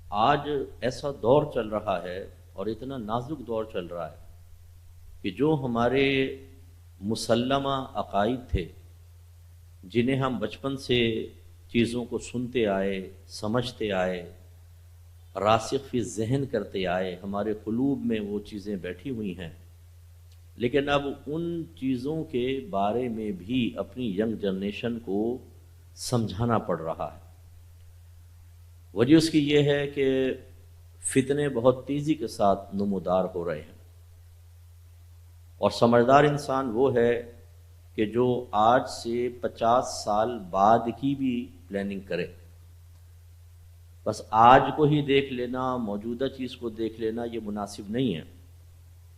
آج ایسا دور چل رہا ہے اور اتنا نازک دور چل رہا ہے کہ جو ہمارے مسلمہ عقائد تھے، جنہیں ہم بچپن سے چیزوں کو سنتے آئے، سمجھتے آئے، راسخ فی ذہن کرتے آئے، ہمارے قلوب میں وہ چیزیں بیٹھی ہوئی ہیں، لیکن اب ان چیزوں کے بارے میں بھی اپنی ینگ جنریشن کو سمجھانا پڑ رہا ہے۔ وجہ اس کی یہ ہے کہ فتنے بہت تیزی کے ساتھ نمودار ہو رہے ہیں، اور سمجھدار انسان وہ ہے کہ جو آج سے 50 سال بعد کی بھی پلاننگ کرے۔ بس آج کو ہی دیکھ لینا، موجودہ چیز کو دیکھ لینا یہ مناسب نہیں ہے۔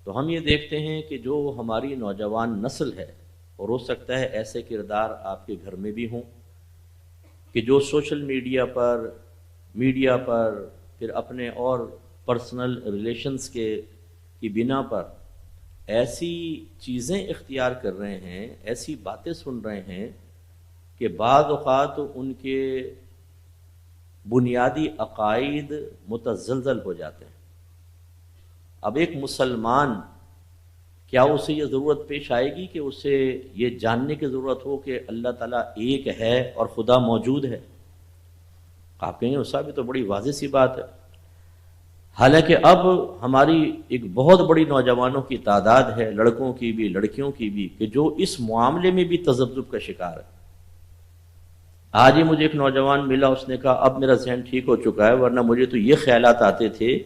تو ہم یہ دیکھتے ہیں کہ جو ہماری نوجوان نسل ہے، اور ہو سکتا ہے ایسے کردار آپ کے گھر میں بھی ہوں، کہ جو سوشل میڈیا پر پھر اپنے اور پرسنل ریلیشنز کی بنا پر ایسی چیزیں اختیار کر رہے ہیں، ایسی باتیں سن رہے ہیں کہ بعض اوقات ان کے بنیادی عقائد متزلزل ہو جاتے ہیں۔ اب ایک مسلمان، کیا اسے یہ ضرورت پیش آئے گی کہ اسے یہ جاننے کی ضرورت ہو کہ اللہ تعالیٰ ایک ہے اور خدا موجود ہے؟ آپ کہیں اس بھی تو بڑی واضح سی بات ہے۔ حالانکہ اب ہماری ایک بہت بڑی نوجوانوں کی تعداد ہے، لڑکوں کی بھی لڑکیوں کی بھی، کہ جو اس معاملے میں بھی تذبذب کا شکار ہے۔ آج ہی مجھے ایک نوجوان ملا، اس نے کہا اب میرا ذہن ٹھیک ہو چکا ہے، ورنہ مجھے تو یہ خیالات آتے تھے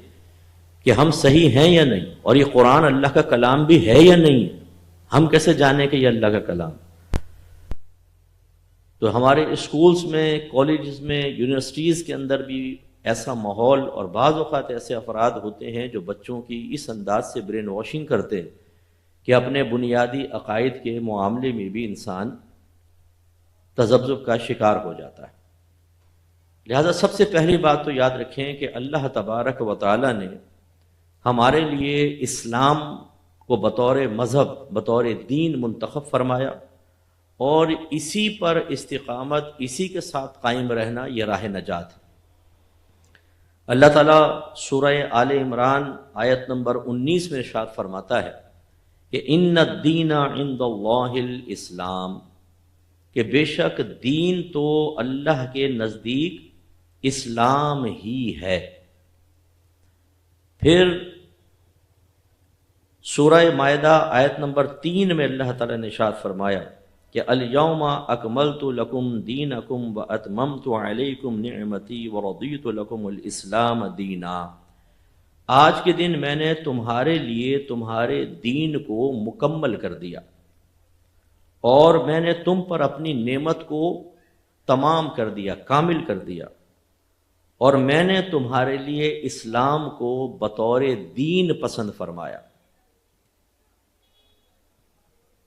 کہ ہم صحیح ہیں یا نہیں، اور یہ قرآن اللہ کا کلام بھی ہے یا نہیں ہے، ہم کیسے جانیں کہ یہ اللہ کا کلام۔ تو ہمارے اسکولز میں، کالجز میں، یونیورسٹیز کے اندر بھی ایسا ماحول، اور بعض اوقات ایسے افراد ہوتے ہیں جو بچوں کی اس انداز سے برین واشنگ کرتے کہ اپنے بنیادی عقائد کے معاملے میں بھی انسان تذبذب کا شکار ہو جاتا ہے۔ لہذا سب سے پہلی بات تو یاد رکھیں کہ اللہ تبارک و تعالی نے ہمارے لیے اسلام کو بطور مذہب، بطور دین منتخب فرمایا، اور اسی پر استقامت، اسی کے ساتھ قائم رہنا یہ راہ نجات ہے۔ اللہ تعالیٰ سورہ آل عمران آیت نمبر 19 میں ارشاد فرماتا ہے کہ ان الدین عند اللہ الاسلام، کہ بے شک دین تو اللہ کے نزدیک اسلام ہی ہے۔ پھر سورہ مائدہ آیت نمبر 3 میں اللہ تعالیٰ نے ارشاد فرمایا کہ الیوم اکملت لکم دینکم واتممت علیکم نعمتی ورضیت لکم الاسلام دینا، آج کے دن میں نے تمہارے لیے تمہارے دین کو مکمل کر دیا، اور میں نے تم پر اپنی نعمت کو تمام کر دیا، کامل کر دیا، اور میں نے تمہارے لیے اسلام کو بطور دین پسند فرمایا۔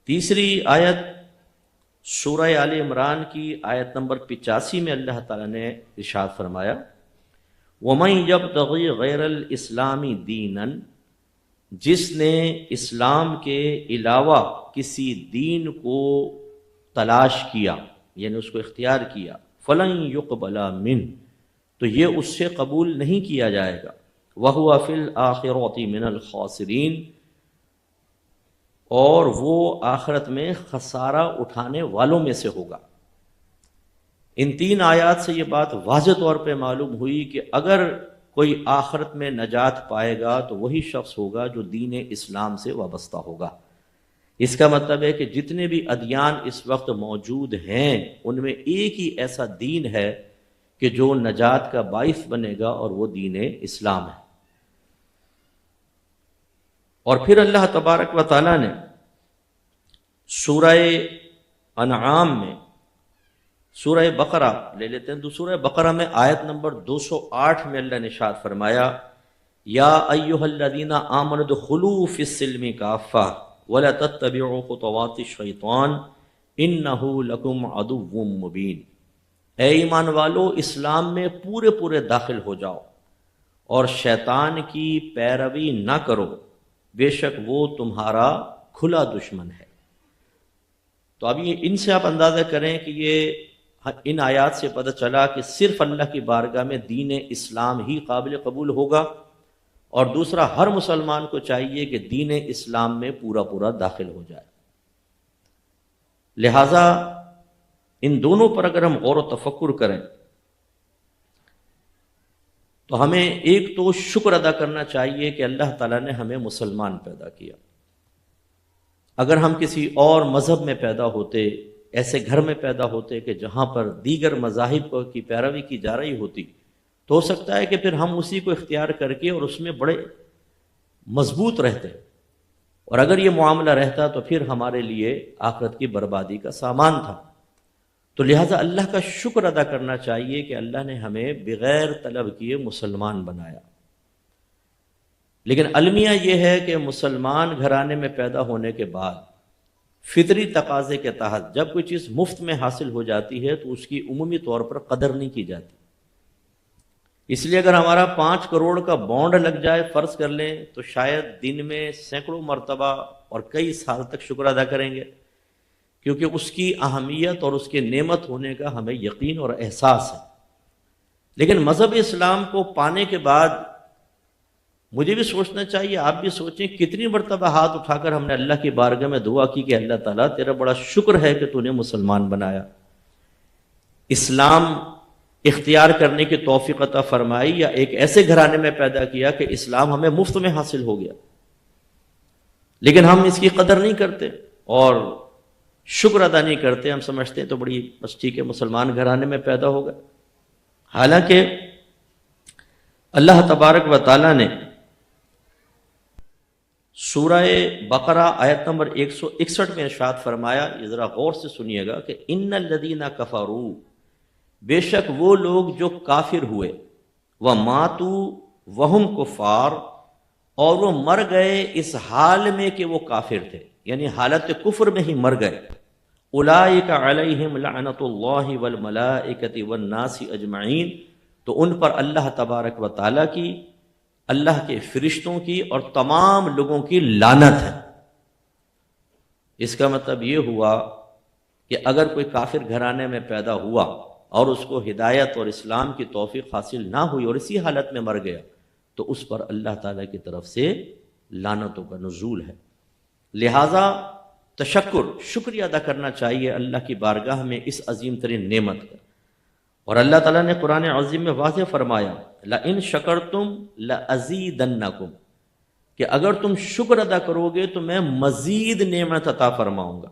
تیسری آیت سورہ آل عمران کی آیت نمبر 85 میں اللہ تعالیٰ نے ارشاد فرمایا وَمَن يَبْتَغِي غَيْرَ الْإِسْلَامِ دِينًا، جس نے اسلام کے علاوہ کسی دین کو تلاش کیا، یعنی اس کو اختیار کیا، فَلَن يُقْبَلَ مِنْهُ، تو یہ اس سے قبول نہیں کیا جائے گا، وَهُوَ فِي الْآخِرَةِ مِنَ الْخَاسِرِينَ، اور وہ آخرت میں خسارہ اٹھانے والوں میں سے ہوگا۔ ان 3 آیات سے یہ بات واضح طور پہ معلوم ہوئی کہ اگر کوئی آخرت میں نجات پائے گا تو وہی شخص ہوگا جو دین اسلام سے وابستہ ہوگا۔ اس کا مطلب ہے کہ جتنے بھی ادیان اس وقت موجود ہیں ان میں ایک ہی ایسا دین ہے کہ جو نجات کا باعث بنے گا، اور وہ دین اسلام ہے۔ اور پھر اللہ تبارک و تعالیٰ نے سورہ انعام میں، سورہ بقرہ لے لیتے ہیں، تو سورہ بقرہ میں آیت نمبر 208 میں اللہ نے ارشاد فرمایا یا ایھا الذین آمنوا ادخلوا فی السلم کافہ ولا تتبعوا خطوات الشیطان انہ لکم عدو مبین، اے ایمان والو اسلام میں پورے داخل ہو جاؤ اور شیطان کی پیروی نہ کرو، بے شک وہ تمہارا کھلا دشمن ہے۔ تو اب یہ ان سے آپ اندازہ کریں کہ یہ ان آیات سے پتہ چلا کہ صرف اللہ کی بارگاہ میں دین اسلام ہی قابل قبول ہوگا، اور دوسرا ہر مسلمان کو چاہیے کہ دین اسلام میں پورا پورا داخل ہو جائے۔ لہذا ان دونوں پر اگر ہم غور و تفکر کریں تو ہمیں ایک تو شکر ادا کرنا چاہیے کہ اللہ تعالیٰ نے ہمیں مسلمان پیدا کیا۔ اگر ہم کسی اور مذہب میں پیدا ہوتے، ایسے گھر میں پیدا ہوتے کہ جہاں پر دیگر مذاہب کی پیروی کی جا رہی ہوتی، تو ہو سکتا ہے کہ پھر ہم اسی کو اختیار کر کے اور اس میں بڑے مضبوط رہتے، اور اگر یہ معاملہ رہتا تو پھر ہمارے لیے آخرت کی بربادی کا سامان تھا۔ تو لہٰذا اللہ کا شکر ادا کرنا چاہیے کہ اللہ نے ہمیں بغیر طلب کیے مسلمان بنایا۔ لیکن المیہ یہ ہے کہ مسلمان گھرانے میں پیدا ہونے کے بعد فطری تقاضے کے تحت جب کوئی چیز مفت میں حاصل ہو جاتی ہے تو اس کی عمومی طور پر قدر نہیں کی جاتی۔ اس لیے اگر ہمارا 5 کروڑ کا بانڈ لگ جائے فرض کر لیں تو شاید دن میں سینکڑوں مرتبہ اور کئی سال تک شکر ادا کریں گے، کیونکہ اس کی اہمیت اور اس کے نعمت ہونے کا ہمیں یقین اور احساس ہے۔ لیکن مذہب اسلام کو پانے کے بعد مجھے بھی سوچنا چاہیے، آپ بھی سوچیں، کتنی مرتبہ ہاتھ اٹھا کر ہم نے اللہ کی بارگاہ میں دعا کی کہ اللہ تعالیٰ تیرا بڑا شکر ہے کہ تو نے مسلمان بنایا، اسلام اختیار کرنے کی توفیق عطا فرمائی، یا ایک ایسے گھرانے میں پیدا کیا کہ اسلام ہمیں مفت میں حاصل ہو گیا۔ لیکن ہم اس کی قدر نہیں کرتے اور شکر ادا نہیں کرتے، ہم سمجھتے ہیں تو بڑی بس ٹھیک ہے مسلمان گھرانے میں پیدا ہوگا۔ حالانکہ اللہ تبارک و تعالیٰ نے سورہ بقرہ آیت نمبر 161 میں ارشاد فرمایا، یہ ذرا غور سے سنیے گا، کہ ان الذین کفروا، بے شک وہ لوگ جو کافر ہوئے، وماتوا وہم کفار، اور وہ مر گئے اس حال میں کہ وہ کافر تھے، یعنی حالت کفر میں ہی مر گئے، اولئک علیہم لعنت اللہ والملائکۃ والناس اجمعین، تو ان پر اللہ تبارک و تعالیٰ کی، اللہ کے فرشتوں کی اور تمام لوگوں کی لعنت ہے۔ اس کا مطلب یہ ہوا کہ اگر کوئی کافر گھرانے میں پیدا ہوا اور اس کو ہدایت اور اسلام کی توفیق حاصل نہ ہوئی اور اسی حالت میں مر گیا، تو اس پر اللہ تعالیٰ کی طرف سے لعنتوں کا نزول ہے۔ لہٰذا شکریہ ادا کرنا چاہیے اللہ کی بارگاہ میں اس عظیم ترین نعمت کا۔ اور اللہ تعالیٰ نے قرآن عظیم میں واضح فرمایا، لَإِن شَكَرْتُمْ لَأَزِيدَنَّكُمْ، کہ اگر تم شکر ادا کرو گے تو میں مزید نعمت عطا فرماؤں گا۔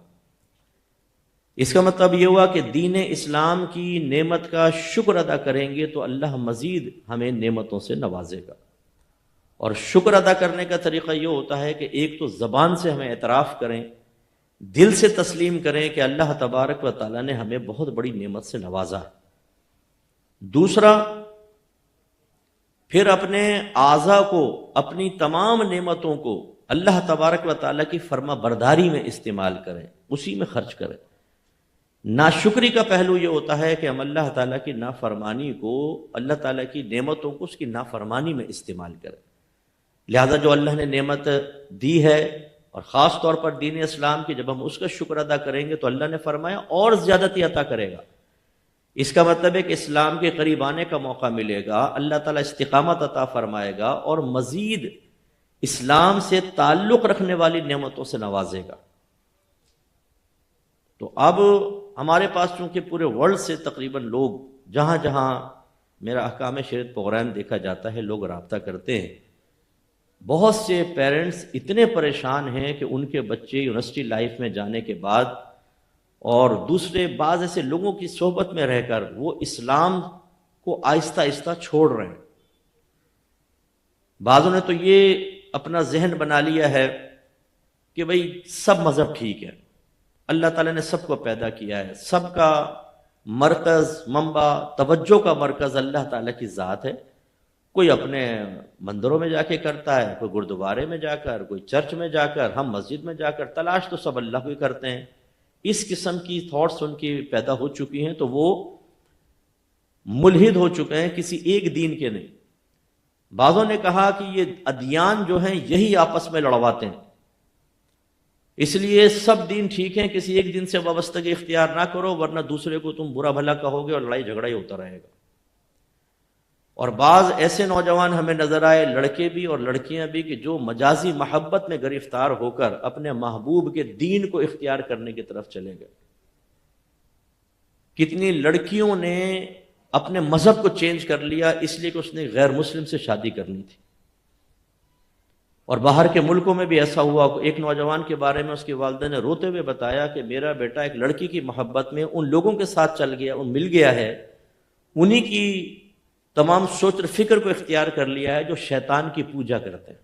اس کا مطلب یہ ہوا کہ دین اسلام کی نعمت کا شکر ادا کریں گے تو اللہ مزید ہمیں نعمتوں سے نوازے گا۔ اور شکر ادا کرنے کا طریقہ یہ ہوتا ہے کہ ایک تو زبان سے ہمیں اعتراف کریں، دل سے تسلیم کریں کہ اللہ تبارک و تعالیٰ نے ہمیں بہت بڑی نعمت سے نوازا ہے۔ دوسرا، پھر اپنے اعضاء کو، اپنی تمام نعمتوں کو اللہ تبارک و تعالیٰ کی فرما برداری میں استعمال کریں، اسی میں خرچ کریں۔ ناشکری کا پہلو یہ ہوتا ہے کہ ہم اللہ تعالیٰ کی نافرمانی کو، اللہ تعالیٰ کی نعمتوں کو اس کی نافرمانی میں استعمال کریں۔ لہذا جو اللہ نے نعمت دی ہے، اور خاص طور پر دین اسلام کی، جب ہم اس کا شکر ادا کریں گے تو اللہ نے فرمایا اور زیادتی عطا کرے گا۔ اس کا مطلب ہے کہ اسلام کے قریب آنے کا موقع ملے گا، اللہ تعالیٰ استقامت عطا فرمائے گا اور مزید اسلام سے تعلق رکھنے والی نعمتوں سے نوازے گا۔ تو اب ہمارے پاس چونکہ پورے ورلڈ سے تقریباً لوگ، جہاں جہاں میرا احکام شریعت پروگرام دیکھا جاتا ہے، لوگ رابطہ کرتے ہیں۔ بہت سے پیرنٹس اتنے پریشان ہیں کہ ان کے بچے یونیورسٹی لائف میں جانے کے بعد اور دوسرے بعض ایسے لوگوں کی صحبت میں رہ کر وہ اسلام کو آہستہ آہستہ چھوڑ رہے ہیں۔ بعضوں نے تو یہ اپنا ذہن بنا لیا ہے کہ بھئی سب مذہب ٹھیک ہے، اللہ تعالیٰ نے سب کو پیدا کیا ہے، سب کا مرکز، منبع، توجہ کا مرکز اللہ تعالیٰ کی ذات ہے۔ کوئی اپنے مندروں میں جا کے کرتا ہے، کوئی گردوارے میں جا کر، کوئی چرچ میں جا کر، ہم مسجد میں جا کر، تلاش تو سب اللہ کو ہی کرتے ہیں۔ اس قسم کی تھاٹس ان کی پیدا ہو چکی ہیں تو وہ ملحد ہو چکے ہیں، کسی ایک دین کے نہیں۔ بعضوں نے کہا کہ یہ ادیان جو ہیں یہی آپس میں لڑواتے ہیں۔ اس لیے سب دین ٹھیک ہیں، کسی ایک دن سے وابستگی اختیار نہ کرو، ورنہ دوسرے کو تم برا بھلا کہو گے اور لڑائی جھگڑا ہی ہوتا رہے گا۔ اور بعض ایسے نوجوان ہمیں نظر آئے، لڑکے بھی اور لڑکیاں بھی، کہ جو مجازی محبت میں گرفتار ہو کر اپنے محبوب کے دین کو اختیار کرنے کی طرف چلے گئے۔ کتنی لڑکیوں نے اپنے مذہب کو چینج کر لیا اس لیے کہ اس نے غیر مسلم سے شادی کرنی تھی۔ اور باہر کے ملکوں میں بھی ایسا ہوا۔ ایک نوجوان کے بارے میں اس کی والدہ نے روتے ہوئے بتایا کہ میرا بیٹا ایک لڑکی کی محبت میں ان لوگوں کے ساتھ چل گیا، ان مل گیا ہے، انہی کی تمام سوچ اور فکر کو اختیار کر لیا ہے جو شیطان کی پوجا کرتے ہیں۔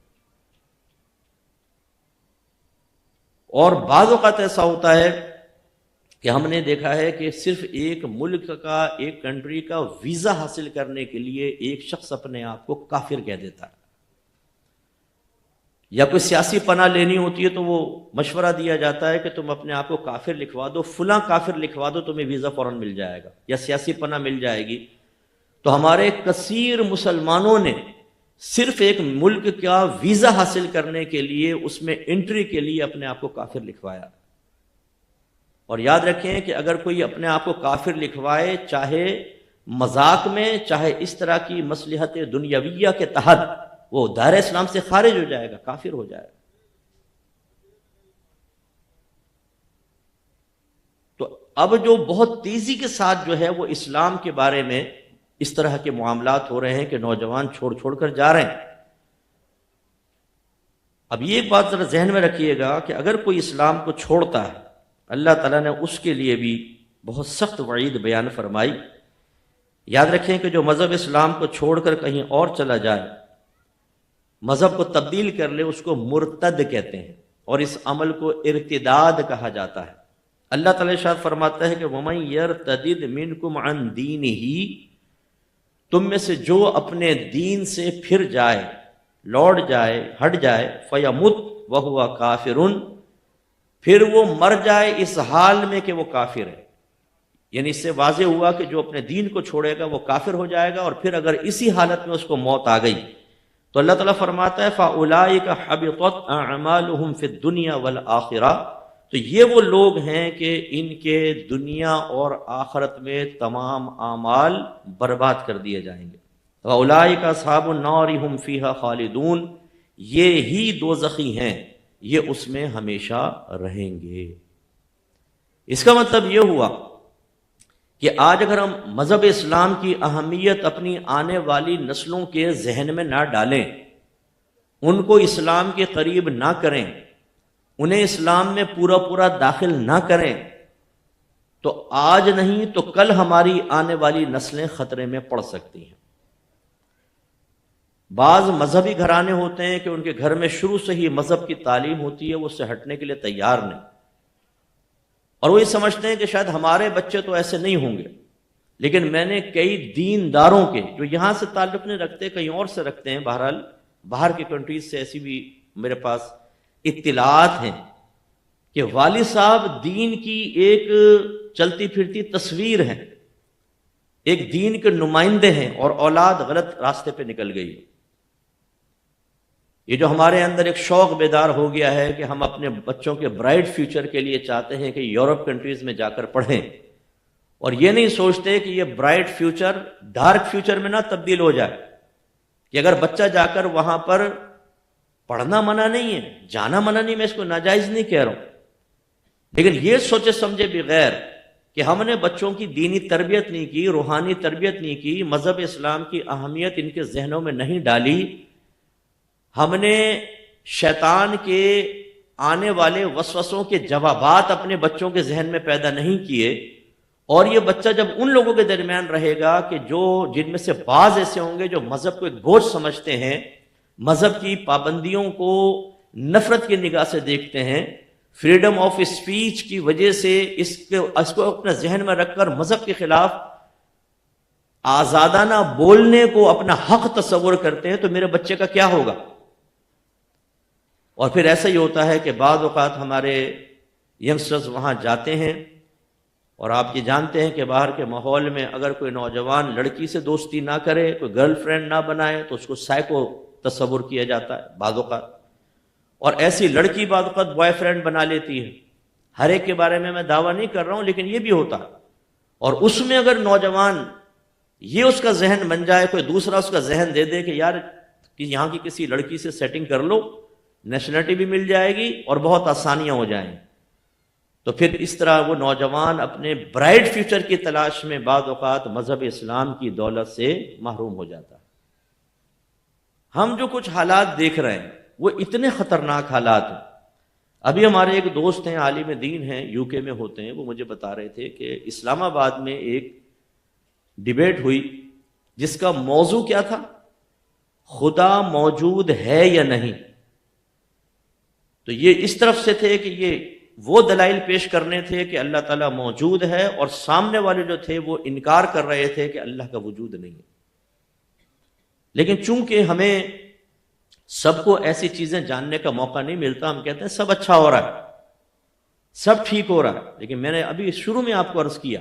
اور بعض اوقات ایسا ہوتا ہے کہ ہم نے دیکھا ہے کہ صرف ایک ملک کا، ایک کنٹری کا ویزا حاصل کرنے کے لیے ایک شخص اپنے آپ کو کافر کہہ دیتا ہے، یا کوئی سیاسی پناہ لینی ہوتی ہے تو وہ مشورہ دیا جاتا ہے کہ تم اپنے آپ کو کافر لکھوا دو، فلاں کافر لکھوا دو، تمہیں ویزا فوراً مل جائے گا یا سیاسی پناہ مل جائے گی۔ تو ہمارے کثیر مسلمانوں نے صرف ایک ملک کا ویزا حاصل کرنے کے لیے، اس میں انٹری کے لیے اپنے آپ کو کافر لکھوایا۔ اور یاد رکھیں کہ اگر کوئی اپنے آپ کو کافر لکھوائے، چاہے مذاق میں، چاہے اس طرح کی مصلحت دنیاویہ کے تحت، وہ دائرہ اسلام سے خارج ہو جائے گا، کافر ہو جائے گا۔ تو اب جو بہت تیزی کے ساتھ جو ہے وہ اسلام کے بارے میں اس طرح کے معاملات ہو رہے ہیں کہ نوجوان چھوڑ کر جا رہے ہیں۔ اب یہ ایک بات ذرا ذہن میں رکھیے گا کہ اگر کوئی اسلام کو چھوڑتا ہے، اللہ تعالیٰ نے اس کے لیے بھی بہت سخت وعید بیان فرمائی۔ یاد رکھیں کہ جو مذہب اسلام کو چھوڑ کر کہیں اور چلا جائے، مذہب کو تبدیل کر لے، اس کو مرتد کہتے ہیں، اور اس عمل کو ارتداد کہا جاتا ہے۔ اللہ تعالیٰ ارشاد فرماتا ہے کہ وَمَن يَرْتَدِدْ مِنْكُمْ عَنْ دِينِهِ، تم میں سے جو اپنے دین سے پھر جائے، لوٹ جائے، ہٹ جائے، فَيَمُتْ وَهُوَ كَافِرٌ، پھر وہ مر جائے اس حال میں کہ وہ کافر ہے۔ یعنی اس سے واضح ہوا کہ جو اپنے دین کو چھوڑے گا وہ کافر ہو جائے گا، اور پھر اگر اسی حالت میں اس کو موت آ گئی تو اللہ تعالیٰ فرماتا ہے فَأُولَئِكَ حَبِطَتْ أَعْمَالُهُمْ فِي الدُّنْيَا وَالْآخِرَةِ، تو یہ وہ لوگ ہیں کہ ان کے دنیا اور آخرت میں تمام اعمال برباد کر دیے جائیں گے۔ وَأُولَئِكَ أَصْحَابُ النَّارِ هُمْ فِيهَا خَالِدُونَ، یہ ہی دوزخی ہیں، یہ اس میں ہمیشہ رہیں گے۔ اس کا مطلب یہ ہوا کہ آج اگر ہم مذہب اسلام کی اہمیت اپنی آنے والی نسلوں کے ذہن میں نہ ڈالیں، ان کو اسلام کے قریب نہ کریں، انہیں اسلام میں پورا داخل نہ کریں، تو آج نہیں تو کل ہماری آنے والی نسلیں خطرے میں پڑ سکتی ہیں۔ بعض مذہبی گھرانے ہوتے ہیں کہ ان کے گھر میں شروع سے ہی مذہب کی تعلیم ہوتی ہے، وہ اس سے ہٹنے کے لیے تیار نہیں، اور وہ یہ سمجھتے ہیں کہ شاید ہمارے بچے تو ایسے نہیں ہوں گے۔ لیکن میں نے کئی دینداروں کے جو یہاں سے تعلق نہیں رکھتے، کہیں اور سے رکھتے ہیں، بہرحال باہر کی کنٹریز سے ایسی بھی میرے پاس اطلاعات ہیں کہ والد صاحب دین کی ایک چلتی پھرتی تصویر ہیں، ایک دین کے نمائندے ہیں، اور اولاد غلط راستے پہ نکل گئی ہے۔ یہ جو ہمارے اندر ایک شوق بیدار ہو گیا ہے کہ ہم اپنے بچوں کے برائٹ فیوچر کے لیے چاہتے ہیں کہ یورپ کنٹریز میں جا کر پڑھیں، اور یہ نہیں سوچتے کہ یہ برائٹ فیوچر ڈارک فیوچر میں نہ تبدیل ہو جائے، کہ اگر بچہ جا کر وہاں پر پڑھنا منع نہیں ہے، جانا منع نہیں، میں اس کو ناجائز نہیں کہہ رہا ہوں، لیکن یہ سوچے سمجھے بغیر کہ ہم نے بچوں کی دینی تربیت نہیں کی، روحانی تربیت نہیں کی، مذہب اسلام کی اہمیت ان کے ذہنوں میں نہیں ڈالی، ہم نے شیطان کے آنے والے وسوسوں کے جوابات اپنے بچوں کے ذہن میں پیدا نہیں کیے، اور یہ بچہ جب ان لوگوں کے درمیان رہے گا کہ جن میں سے بعض ایسے ہوں گے جو مذہب کو ایک بوجھ سمجھتے ہیں، مذہب کی پابندیوں کو نفرت کی نگاہ سے دیکھتے ہیں، فریڈم آف اسپیچ کی وجہ سے اس کو اپنے ذہن میں رکھ کر مذہب کے خلاف آزادانہ بولنے کو اپنا حق تصور کرتے ہیں، تو میرے بچے کا کیا ہوگا؟ اور پھر ایسا ہی ہوتا ہے کہ بعض اوقات ہمارے ینگسٹرز وہاں جاتے ہیں، اور آپ یہ جانتے ہیں کہ باہر کے ماحول میں اگر کوئی نوجوان لڑکی سے دوستی نہ کرے، کوئی گرل فرینڈ نہ بنائے، تو اس کو سائیکو تصور کیا جاتا ہے بعض اوقات، اور ایسی لڑکی بعض اوقات بوائے فرینڈ بنا لیتی ہے. ہر ایک کے بارے میں دعویٰ نہیں کر رہا ہوں، لیکن یہ بھی ہوتا ہے. اور اس میں اگر نوجوان یہ اس کا ذہن بن جائے، کوئی دوسرا اس کا ذہن دے دے کہ یار کہ یہاں کی کسی لڑکی سے سیٹنگ کر لو، نیشنلٹی بھی مل جائے گی اور بہت آسانیاں ہو جائیں، تو پھر اس طرح وہ نوجوان اپنے برائٹ فیوچر کی تلاش میں بعض اوقات مذہب اسلام کی دولت سے محروم ہو جاتا ہے. ہم جو کچھ حالات دیکھ رہے ہیں وہ اتنے خطرناک حالات ہیں. ابھی ہمارے ایک دوست ہیں، عالم دین ہیں، یو کے میں ہوتے ہیں، وہ مجھے بتا رہے تھے کہ اسلام آباد میں ایک ڈیبیٹ ہوئی جس کا موضوع کیا تھا؟ خدا موجود ہے یا نہیں. تو یہ اس طرف سے تھے کہ یہ وہ دلائل پیش کرنے تھے کہ اللہ تعالیٰ موجود ہے، اور سامنے والے جو تھے وہ انکار کر رہے تھے کہ اللہ کا وجود نہیں ہے. لیکن چونکہ ہمیں سب کو ایسی چیزیں جاننے کا موقع نہیں ملتا، ہم کہتے ہیں سب اچھا ہو رہا ہے، سب ٹھیک ہو رہا ہے. لیکن میں نے ابھی شروع میں آپ کو عرض کیا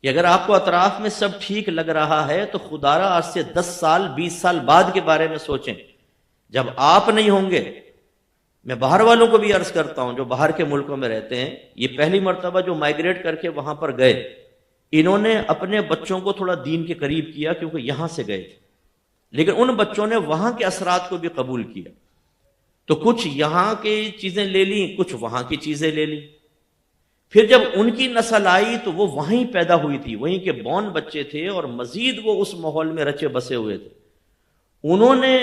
کہ اگر آپ کو اطراف میں سب ٹھیک لگ رہا ہے تو خدا را آج سے 10 سال 20 سال بعد کے بارے میں سوچیں. جب آپ نہیں ہوں گے، میں باہر والوں کو بھی عرض کرتا ہوں جو باہر کے ملکوں میں رہتے ہیں، یہ پہلی مرتبہ جو مائگریٹ کر کے وہاں پر گئے، انہوں نے اپنے بچوں کو تھوڑا دین کے قریب کیا کیونکہ یہاں سے گئے تھے، لیکن ان بچوں نے وہاں کے اثرات کو بھی قبول کیا. تو کچھ یہاں کی چیزیں لے لیں، کچھ وہاں کی چیزیں لے لیں. پھر جب ان کی نسل آئی تو وہ وہیں پیدا ہوئی تھی، وہیں کے بون بچے تھے، اور مزید وہ اس ماحول میں رچے بسے ہوئے تھے. انہوں نے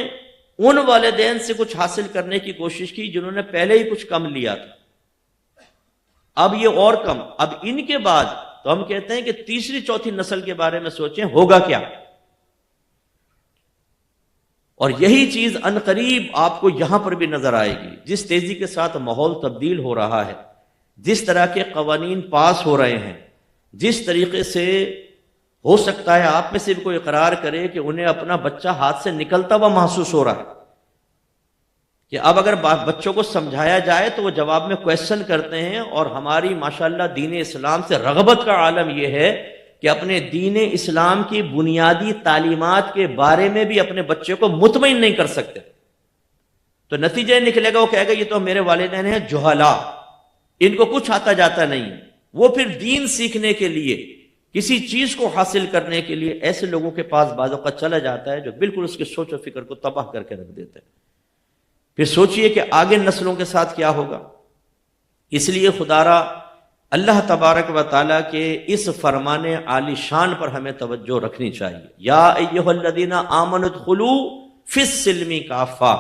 ان والدین سے کچھ حاصل کرنے کی کوشش کی جنہوں نے پہلے ہی کچھ کم لیا تھا، اب یہ اور کم. اب ان کے بعد تو ہم کہتے ہیں کہ تیسری چوتھی نسل کے بارے میں سوچیں ہوگا کیا. اور یہی چیز عنقریب آپ کو یہاں پر بھی نظر آئے گی. جس تیزی کے ساتھ ماحول تبدیل ہو رہا ہے، جس طرح کے قوانین پاس ہو رہے ہیں، جس طریقے سے ہو سکتا ہے آپ میں سے بھی کوئی اقرار کرے کہ انہیں اپنا بچہ ہاتھ سے نکلتا ہوا محسوس ہو رہا ہے، کہ اب اگر بچوں کو سمجھایا جائے تو وہ جواب میں کویسچن کرتے ہیں. اور ہماری ماشاءاللہ دین اسلام سے رغبت کا عالم یہ ہے کہ اپنے دین اسلام کی بنیادی تعلیمات کے بارے میں بھی اپنے بچے کو مطمئن نہیں کر سکتے. تو نتیجہ نکلے گا، وہ کہے گا یہ تو میرے والدین ہیں جہلا، ان کو کچھ آتا جاتا نہیں. وہ پھر دین سیکھنے کے لیے، کسی چیز کو حاصل کرنے کے لیے ایسے لوگوں کے پاس بعض اوقات چلا جاتا ہے جو بالکل اس کے سوچ و فکر کو تباہ کر کے رکھ دیتے ہیں. پھر سوچئے کہ آگے نسلوں کے ساتھ کیا ہوگا. اس لیے خدا را اللہ تبارک و تعالیٰ کے اس فرمان عالی شان پر ہمیں توجہ رکھنی چاہیے. یا ایھا الذین آمنوا ادخلوا فی السلم کافہ،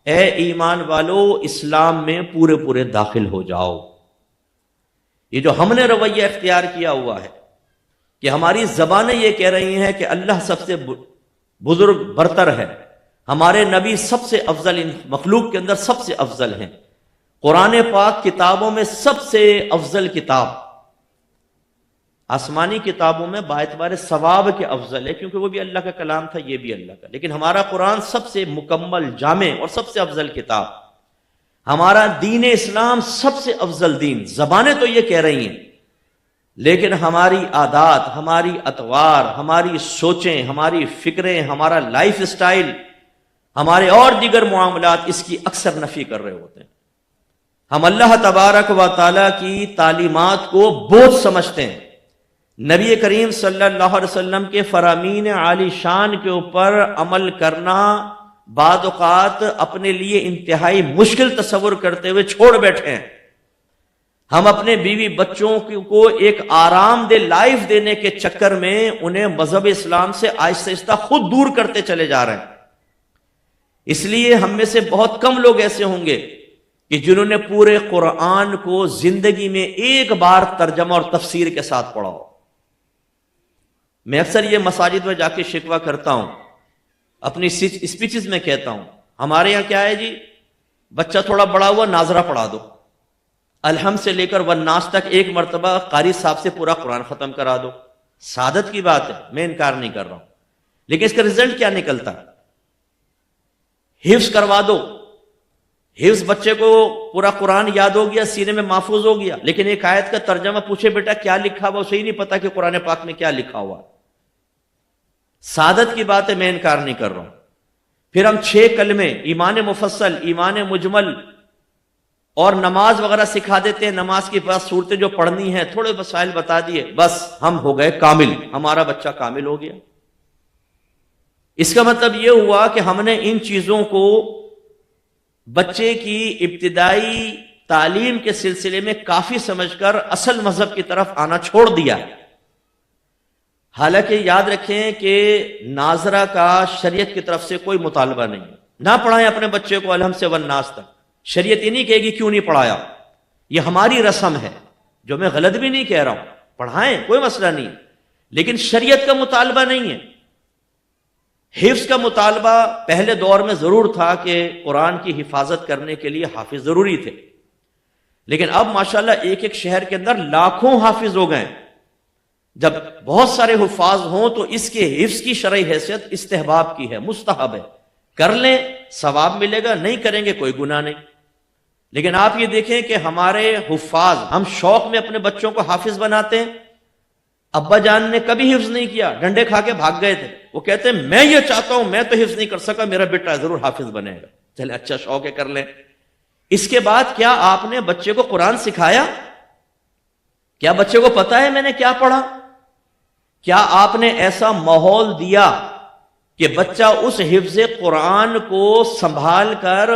اے ایمان والو اسلام میں پورے پورے داخل ہو جاؤ. یہ جو ہم نے رویہ اختیار کیا ہوا ہے کہ ہماری زبانیں یہ کہہ رہی ہیں کہ اللہ سب سے بزرگ برتر ہے، ہمارے نبی سب سے افضل، ان مخلوق کے اندر سب سے افضل ہیں، قرآن پاک کتابوں میں سب سے افضل کتاب، آسمانی کتابوں میں باعتبار ثواب کے افضل ہے کیونکہ وہ بھی اللہ کا کلام تھا، یہ بھی اللہ کا. لیکن ہمارا قرآن سب سے مکمل، جامع اور سب سے افضل کتاب. ہمارا دین اسلام سب سے افضل دین. زبانیں تو یہ کہہ رہی ہیں، لیکن ہماری عادات، ہماری اطوار، ہماری سوچیں، ہماری فکریں، ہمارا لائف اسٹائل، ہمارے اور دیگر معاملات اس کی اکثر نفی کر رہے ہوتے ہیں. ہم اللہ تبارک و تعالیٰ کی تعلیمات کو بوجھ سمجھتے ہیں. نبی کریم صلی اللہ علیہ وسلم کے فرامین عالی شان کے اوپر عمل کرنا بعض اوقات اپنے لیے انتہائی مشکل تصور کرتے ہوئے چھوڑ بیٹھے ہیں. ہم اپنے بیوی بچوں کو ایک آرام دہ لائف دینے کے چکر میں انہیں مذہب اسلام سے آہستہ آہستہ خود دور کرتے چلے جا رہے ہیں. اس لیے ہم میں سے بہت کم لوگ ایسے ہوں گے کہ جنہوں نے پورے قرآن کو زندگی میں ایک بار ترجمہ اور تفسیر کے ساتھ پڑھا ہو. میں اکثر یہ مساجد میں جا کے شکوہ کرتا ہوں، اپنی اسپیچز میں کہتا ہوں، ہمارے یہاں کیا ہے جی، بچہ تھوڑا بڑا ہوا ناظرہ پڑھا دو، الحمد سے لے کر والناس تک ایک مرتبہ قاری صاحب سے پورا قرآن ختم کرا دو. سعادت کی بات ہے، میں انکار نہیں کر رہا ہوں، لیکن اس کا رزلٹ کیا نکلتا؟ حفظ کروا دو. حفظ بچے کو پورا قرآن یاد ہو گیا، سینے میں محفوظ ہو گیا، لیکن ایک آیت کا ترجمہ پوچھے بیٹا کیا لکھا ہوا، اسے ہی نہیں پتا کہ قرآن پاک میں کیا لکھا ہوا. سعادت کی بات ہے، میں انکار نہیں کر رہا ہوں. پھر ہم 6 کلمے، ایمان مفصل، ایمان مجمل، اور نماز وغیرہ سکھا دیتے ہیں، نماز کی بس صورتیں جو پڑھنی ہیں تھوڑے مسائل بتا دیے، بس ہم ہو گئے کامل، ہمارا بچہ کامل ہو گیا۔ اس کا مطلب یہ ہوا کہ ہم نے ان چیزوں کو بچے کی ابتدائی تعلیم کے سلسلے میں کافی سمجھ کر اصل مذہب کی طرف آنا چھوڑ دیا۔ حالانکہ یاد رکھیں کہ ناظرہ کا شریعت کی طرف سے کوئی مطالبہ نہیں، نہ پڑھائیں اپنے بچے کو الحمد سے والناس تک، شریعت یہ نہیں کہے گی کیوں نہیں پڑھایا، یہ ہماری رسم ہے، جو میں غلط بھی نہیں کہہ رہا ہوں، پڑھائیں کوئی مسئلہ نہیں، لیکن شریعت کا مطالبہ نہیں ہے۔ حفظ کا مطالبہ پہلے دور میں ضرور تھا کہ قرآن کی حفاظت کرنے کے لیے حافظ ضروری تھے، لیکن اب ماشاءاللہ ایک ایک شہر کے اندر لاکھوں حافظ ہو گئے۔ جب بہت سارے حفاظ ہوں تو اس کے حفظ کی شرعی حیثیت استحباب کی ہے، مستحب ہے، کر لیں ثواب ملے گا، نہیں کریں گے کوئی گناہ نہیں۔ لیکن آپ یہ دیکھیں کہ ہمارے حفاظ، ہم شوق میں اپنے بچوں کو حافظ بناتے ہیں۔ ابا جان نے کبھی حفظ نہیں کیا، ڈنڈے کھا کے بھاگ گئے تھے، وہ کہتے ہیں میں یہ چاہتا ہوں، میں تو حفظ نہیں کر سکا، میرا بیٹا ضرور حافظ بنے گا۔ چلے اچھا شوق ہے، کر لیں۔ اس کے بعد کیا آپ نے بچے کو قرآن سکھایا؟ کیا بچے کو پتا ہے میں نے کیا پڑھا؟ کیا آپ نے ایسا ماحول دیا کہ بچہ اس حفظ قرآن کو سنبھال کر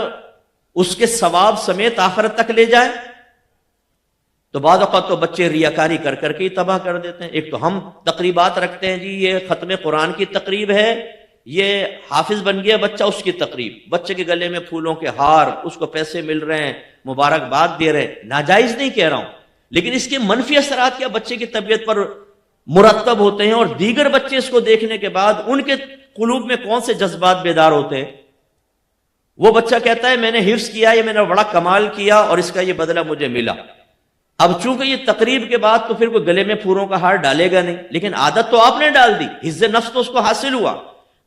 اس کے ثواب سمیت آخرت تک لے جائے؟ تو بعض اوقات تو بچے ریاکاری کر کر کے ہی تباہ کر دیتے ہیں۔ ایک تو ہم تقریبات رکھتے ہیں، جی یہ ختم قرآن کی تقریب ہے، یہ حافظ بن گیا بچہ، اس کی تقریب، بچے کے گلے میں پھولوں کے ہار، اس کو پیسے مل رہے ہیں، مبارکباد دے رہے ہیں، ناجائز نہیں کہہ رہا ہوں، لیکن اس کے منفی اثرات کیا بچے کی طبیعت پر مرتب ہوتے ہیں، اور دیگر بچے اس کو دیکھنے کے بعد ان کے قلوب میں کون سے جذبات بیدار ہوتے ہیں؟ وہ بچہ کہتا ہے میں نے حفظ کیا، یہ میں نے بڑا کمال کیا اور اس کا یہ بدلہ مجھے ملا۔ اب چونکہ یہ تقریب کے بعد تو پھر کوئی گلے میں پھولوں کا ہار ڈالے گا نہیں، لیکن عادت تو آپ نے ڈال دی، حفظ نفس تو اس کو حاصل ہوا۔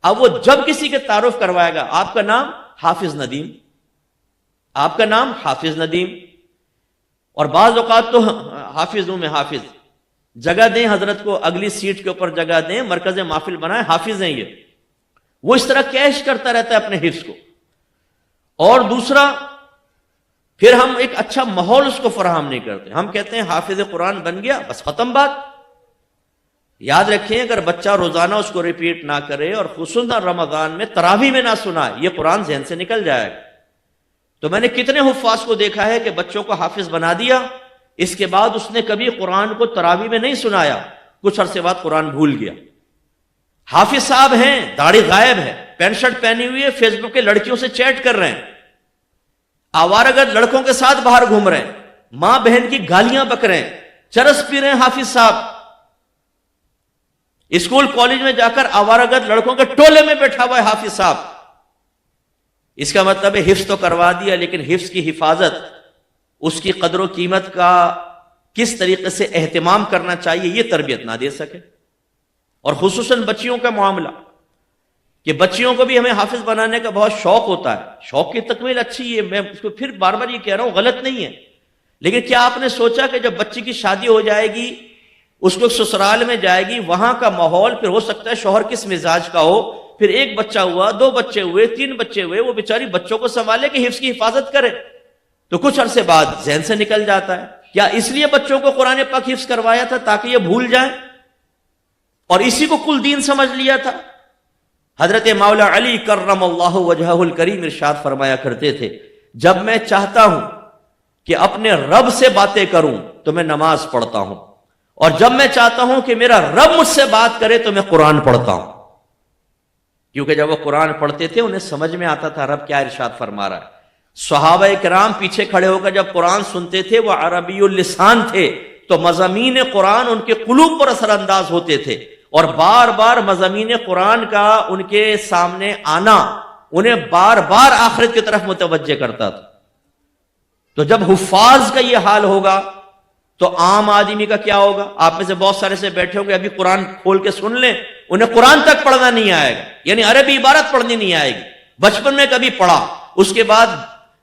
اب وہ جب کسی کے تعارف کروائے گا، آپ کا نام حافظ ندیم، آپ کا نام حافظ ندیم، اور بعض اوقات تو حافظ ہوں میں حافظ، جگہ دیں حضرت کو، اگلی سیٹ کے اوپر جگہ دیں، مرکز محفل بنائیں، حافظ ہیں یہ، وہ اس طرح کیش کرتا رہتا ہے اپنے حفظ کو۔ اور دوسرا، پھر ہم ایک اچھا ماحول اس کو فراہم نہیں کرتے، ہم کہتے ہیں حافظ قرآن بن گیا بس ختم بات۔ یاد رکھیں اگر بچہ روزانہ اس کو ریپیٹ نہ کرے اور خصوصاً رمضان میں تراویح میں نہ سنائے، یہ قرآن ذہن سے نکل جائے گا۔ تو میں نے کتنے حفاظ کو دیکھا ہے کہ بچوں کو حافظ بنا دیا، اس کے بعد اس نے کبھی قرآن کو تراویح میں نہیں سنایا، کچھ عرصے بعد قرآن بھول گیا۔ حافظ صاحب ہیں، داڑھی غائب ہے، پینٹ شرٹ پہنی ہوئی ہے، فیس بک کے لڑکیوں سے چیٹ کر رہے ہیں، آوارگرد لڑکوں کے ساتھ باہر گھوم رہے ہیں، ماں بہن کی گالیاں بک رہے ہیں، چرس پی رہے ہیں حافظ صاحب، اسکول کالج میں جا کر آوارگرد لڑکوں کے ٹولے میں بیٹھا ہوا ہے حافظ صاحب۔ اس کا مطلب ہے حفظ تو کروا دیا، لیکن حفظ کی حفاظت، اس کی قدر و قیمت کا کس طریقے سے اہتمام کرنا چاہیے یہ تربیت نہ دے سکے۔ اور خصوصاً بچیوں کا معاملہ، کہ بچیوں کو بھی ہمیں حافظ بنانے کا بہت شوق ہوتا ہے، شوق کی تکمیل اچھی ہے، میں اس کو پھر بار بار یہ کہہ رہا ہوں غلط نہیں ہے، لیکن کیا آپ نے سوچا کہ جب بچی کی شادی ہو جائے گی، اس کو سسرال میں جائے گی، وہاں کا ماحول پھر ہو سکتا ہے شوہر کس مزاج کا ہو، پھر ایک بچہ ہوا، 2 بچے ہوئے، 3 بچے ہوئے، وہ بیچاری بچوں کو سنبھالے کہ حفظ کی حفاظت کرے، تو کچھ عرصے بعد ذہن سے نکل جاتا ہے۔ کیا اس لیے بچوں کو قرآن پاک حفظ کروایا تھا تاکہ یہ بھول جائیں اور اسی کو کل دین سمجھ لیا تھا؟ حضرت مولا علی کرم اللہ وجہہ الکریم ارشاد فرمایا کرتے تھے، جب میں چاہتا ہوں کہ اپنے رب سے باتیں کروں تو میں نماز پڑھتا ہوں، اور جب میں چاہتا ہوں کہ میرا رب مجھ سے بات کرے تو میں قرآن پڑھتا ہوں۔ کیونکہ جب وہ قرآن پڑھتے تھے انہیں سمجھ میں آتا تھا رب کیا ارشاد فرما رہا ہے۔ صحابہ کرام پیچھے کھڑے ہو کر جب قرآن سنتے تھے، وہ عربی اللسان تھے، تو مضامین قرآن ان کے قلوب پر اثر انداز ہوتے تھے، اور بار بار مضامین قرآن کا ان کے سامنے آنا انہیں بار بار آخرت کی طرف متوجہ کرتا تھا۔ تو جب حفاظ کا یہ حال ہوگا تو عام آدمی کا کیا ہوگا؟ آپ میں سے بہت سارے سے بیٹھے ہوں گے، ابھی قرآن کھول کے سن لیں، انہیں قرآن تک پڑھنا نہیں آئے گا، یعنی عربی عبارت پڑھنی نہیں آئے گی، بچپن میں کبھی پڑھا، اس کے بعد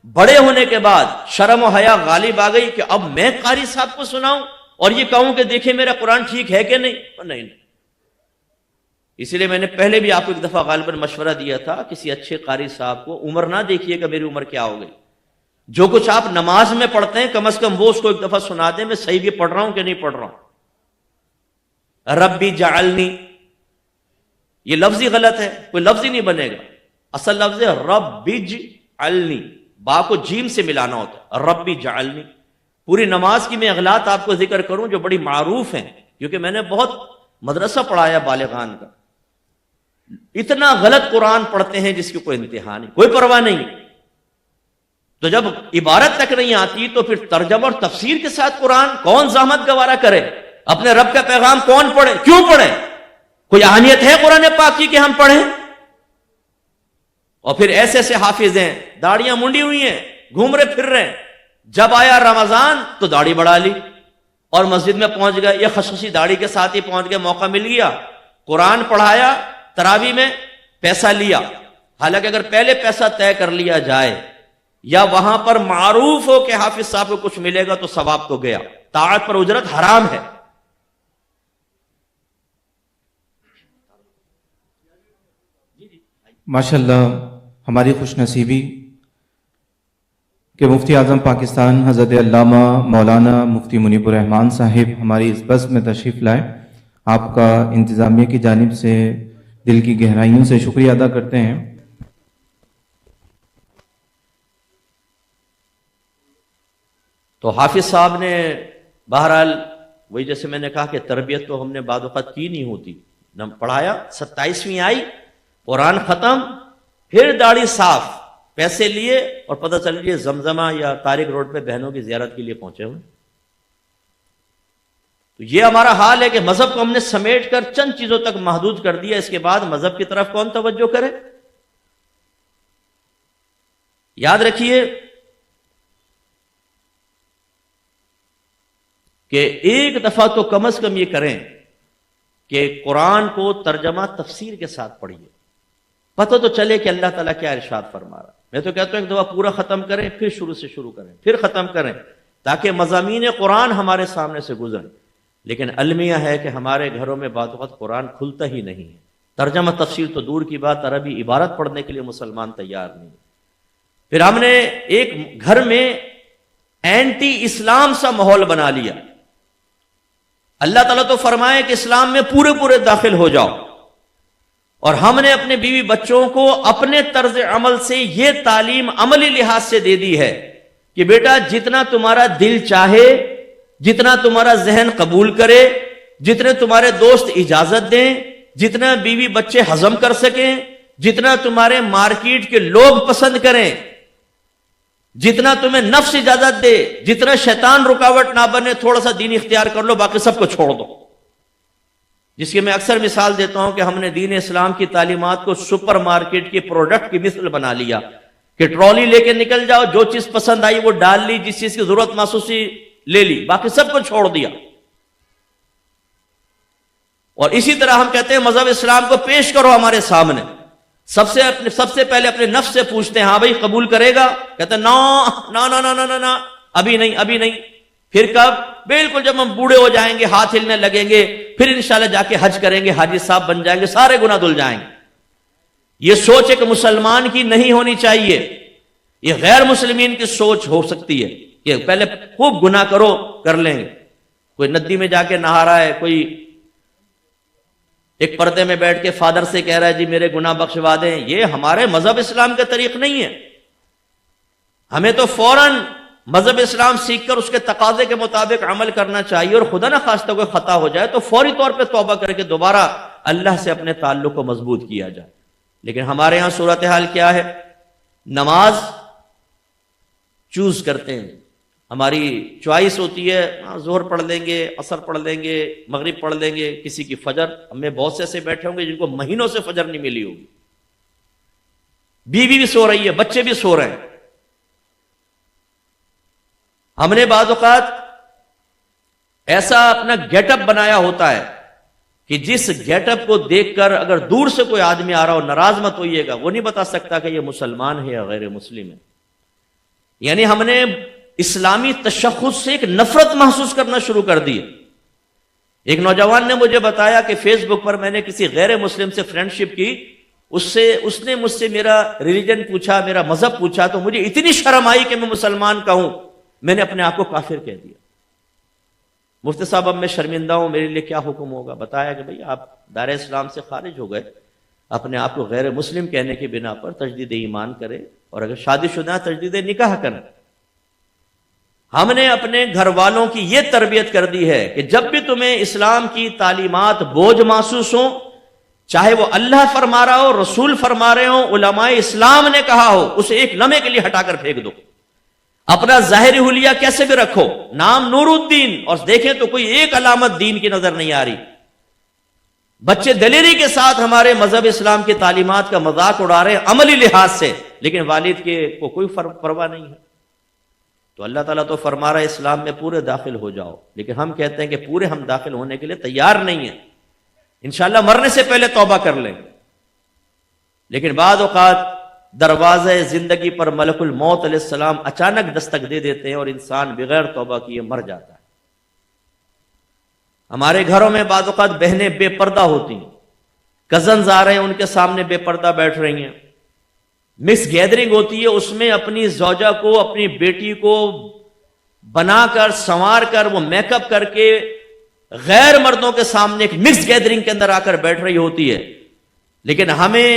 بڑے ہونے کے بعد شرم و حیا غالب آ گئی کہ اب میں قاری صاحب کو سناؤں اور یہ کہوں کہ دیکھیں میرا قرآن ٹھیک ہے کہ نہیں۔ اسی لیے میں نے پہلے بھی آپ کو ایک دفعہ غالباً مشورہ دیا تھا، کسی اچھے قاری صاحب کو، عمر نہ دیکھیے کہ میری عمر کیا ہو گئی، جو کچھ آپ نماز میں پڑھتے ہیں کم از کم وہ اس کو ایک دفعہ سنا دیں، میں صحیح بھی پڑھ رہا ہوں کہ نہیں پڑھ رہا ہوں۔ ربی جعلنی، یہ لفظ ہی غلط ہے، کوئی لفظ ہی نہیں بنے گا، اصل لفظ ہے ربی جعلنی، با کو جیم سے ملانا ہوتا ہے، ربی جعلنی۔ پوری نماز کی میں اغلاط آپ کو ذکر کروں جو بڑی معروف ہیں، کیونکہ میں نے بہت مدرسہ پڑھایا بالغان کا، اتنا غلط قرآن پڑھتے ہیں جس کی کوئی انتہا نہیں، کوئی پرواہ نہیں۔ تو جب عبارت تک نہیں آتی تو پھر ترجمہ اور تفسیر کے ساتھ قرآن کون زحمت گوارا کرے؟ اپنے رب کا پیغام کون پڑھے؟ کیوں پڑھے؟ کوئی اہمیت ہے قرآن پاک کی کہ ہم پڑھیں؟ اور پھر ایسے ایسے حافظ ہیں، داڑیاں منڈی ہوئی ہیں، گھوم رہے پھر رہے ہیں، جب آیا رمضان تو داڑھی بڑھا لی اور مسجد میں پہنچ گئے، یہ خصوصی داڑھی کے ساتھ ہی پہنچ گئے، موقع مل گیا، قرآن پڑھایا، تراویح میں پیسہ لیا۔ حالانکہ اگر پہلے پیسہ طے کر لیا جائے یا وہاں پر معروف ہو کہ حافظ صاحب کو کچھ ملے گا تو ثواب تو گیا، طاعت پر اجرت حرام ہے۔ ماشاءاللہ، ہماری خوش نصیبی کہ مفتی اعظم پاکستان حضرت علامہ مولانا مفتی منیب الرحمان صاحب ہماری اس بس میں تشریف لائے۔ آپ کا انتظامیہ کی جانب سے دل کی گہرائیوں سے شکریہ ادا کرتے ہیں۔ تو حافظ صاحب نے بہرحال وہی جیسے میں نے کہا کہ تربیت تو ہم نے بعض اوقات کی نہیں ہوتی، نہ پڑھایا، 27ویں آئی، قرآن ختم، پھر داڑھی صاف، پیسے لیے اور پتہ چل لیے زمزمہ یا طارق روڈ پہ بہنوں کی زیارت کے لیے پہنچے ہوئے۔ تو یہ ہمارا حال ہے کہ مذہب کو ہم نے سمیٹ کر چند چیزوں تک محدود کر دیا، اس کے بعد مذہب کی طرف کون توجہ کرے؟ یاد رکھیے کہ ایک دفعہ تو کم از کم یہ کریں کہ قرآن کو ترجمہ تفسیر کے ساتھ پڑھیے، پتہ تو چلے کہ اللہ تعالیٰ کیا ارشاد فرما رہا ہے۔ میں تو کہتا ہوں ایک دفعہ پورا ختم کریں، پھر شروع سے شروع کریں، پھر ختم کریں، تاکہ مضامین قرآن ہمارے سامنے سے گزریں۔ لیکن المیہ ہے کہ ہمارے گھروں میں بعض وقت قرآن کھلتا ہی نہیں ہے، ترجمہ تفسیر تو دور کی بات، عربی عبارت پڑھنے کے لیے مسلمان تیار نہیں۔ پھر ہم نے ایک گھر میں اینٹی اسلام سا ماحول بنا لیا۔ اللہ تعالیٰ تو فرمائے کہ اسلام میں پورے پورے داخل ہو جاؤ، اور ہم نے اپنے بیوی بچوں کو اپنے طرز عمل سے یہ تعلیم عملی لحاظ سے دے دی ہے کہ بیٹا جتنا تمہارا دل چاہے، جتنا تمہارا ذہن قبول کرے، جتنے تمہارے دوست اجازت دیں، جتنا بیوی بچے ہضم کر سکیں، جتنا تمہارے مارکیٹ کے لوگ پسند کریں، جتنا تمہیں نفس اجازت دے، جتنا شیطان رکاوٹ نہ بنے، تھوڑا سا دین اختیار کر لو، باقی سب کو چھوڑ دو۔ جس کی میں اکثر مثال دیتا ہوں کہ ہم نے دین اسلام کی تعلیمات کو سپر مارکیٹ کی پروڈکٹ کی مثل بنا لیا کہ ٹرالی لے کے نکل جاؤ، جو چیز پسند آئی وہ ڈال لی، جس چیز کی ضرورت محسوسی لے لی، باقی سب کو چھوڑ دیا۔ اور اسی طرح ہم کہتے ہیں مذہب اسلام کو پیش کرو ہمارے سامنے، سب سے پہلے اپنے نفس سے پوچھتے ہیں ہاں بھائی قبول کرے گا؟ کہتے ہیں نا، ابھی نہیں۔ پھر کب؟ بالکل جب ہم بوڑھے ہو جائیں گے، ہاتھ ہلنے لگیں گے، پھر انشاءاللہ جا کے حج کریں گے، حاجی صاحب بن جائیں گے، سارے گناہ دھل جائیں گے۔ یہ سوچ ایک مسلمان کی نہیں ہونی چاہیے، یہ غیر مسلمین کی سوچ ہو سکتی ہے کہ پہلے خوب گناہ کرو، کر لیں گے۔ کوئی ندی میں جا کے نہا رہا ہے، کوئی ایک پردے میں بیٹھ کے فادر سے کہہ رہا ہے جی میرے گناہ بخشوا دیں، یہ ہمارے مذہب اسلام کا طریق نہیں ہے۔ ہمیں تو فوراً مذہب اسلام سیکھ کر اس کے تقاضے کے مطابق عمل کرنا چاہیے، اور خدا نہ خواستہ کوئی خطا ہو جائے تو فوری طور پہ توبہ کر کے دوبارہ اللہ سے اپنے تعلق کو مضبوط کیا جائے۔ لیکن ہمارے ہاں صورتحال کیا ہے؟ نماز چوز کرتے ہیں، ہماری چوائس ہوتی ہے، ظہر پڑھ لیں گے، عصر پڑھ لیں گے، مغرب پڑھ لیں گے، کسی کی فجر۔ ہمیں بہت سے ایسے بیٹھے ہوں گے جن کو مہینوں سے فجر نہیں ملی ہوگی، بیوی بھی سو رہی ہے، بچے بھی سو رہے ہیں۔ ہم نے بعض اوقات ایسا اپنا گیٹ اپ بنایا ہوتا ہے کہ جس گیٹ اپ کو دیکھ کر اگر دور سے کوئی آدمی آ رہا ہو ناراض مت ہوئیے گا، وہ نہیں بتا سکتا کہ یہ مسلمان ہے یا غیر مسلم ہے۔ یعنی ہم نے اسلامی تشخص سے ایک نفرت محسوس کرنا شروع کر دی۔ ایک نوجوان نے مجھے بتایا کہ فیس بک پر میں نے کسی غیر مسلم سے فرینڈشپ کی، اس نے مجھ سے میرا ریلیجن پوچھا، میرا مذہب پوچھا، تو مجھے اتنی شرم آئی کہ میں مسلمان کہوں، میں نے اپنے آپ کو کافر کہہ دیا۔ مفتی صاحب اب میں شرمندہ ہوں، میرے لیے کیا حکم ہوگا؟ بتایا کہ بھئی آپ دائرہ اسلام سے خارج ہو گئے، اپنے آپ کو غیر مسلم کہنے کی بنا پر تجدید ایمان کرے، اور اگر شادی شدہ تجدید نکاح کریں۔ ہم نے اپنے گھر والوں کی یہ تربیت کر دی ہے کہ جب بھی تمہیں اسلام کی تعلیمات بوجھ محسوس ہوں، چاہے وہ اللہ فرما رہا ہو، رسول فرما رہے ہوں، علماء اسلام نے کہا ہو، اسے ایک لمحے کے لیے ہٹا کر پھینک دو۔ اپنا ظاہری حلیہ کیسے بھی رکھو، نام نور الدین، اور دیکھیں تو کوئی ایک علامت دین کی نظر نہیں آ رہی۔ بچے دلیری کے ساتھ ہمارے مذہب اسلام کی تعلیمات کا مذاق اڑا رہے ہیں عملی لحاظ سے، لیکن والد کو کوئی پرواہ نہیں ہے۔ تو اللہ تعالیٰ تو فرما رہا ہے اسلام میں پورے داخل ہو جاؤ، لیکن ہم کہتے ہیں کہ پورے ہم داخل ہونے کے لیے تیار نہیں ہیں، انشاءاللہ مرنے سے پہلے توبہ کر لیں گے۔ لیکن بعض اوقات دروازہ زندگی پر ملک الموت علیہ السلام اچانک دستک دے دیتے ہیں اور انسان بغیر توبہ کیے مر جاتا ہے۔ ہمارے گھروں میں بعض اوقات بہنیں بے پردہ ہوتی ہیں، کزنز آ رہے ہیں ان کے سامنے بے پردہ بیٹھ رہی ہیں، مکس گیدرنگ ہوتی ہے، اس میں اپنی زوجہ کو، اپنی بیٹی کو بنا کر سنوار کر وہ میک اپ کر کے غیر مردوں کے سامنے ایک مکس گیدرنگ کے اندر آ کر بیٹھ رہی ہوتی ہے۔ لیکن ہمیں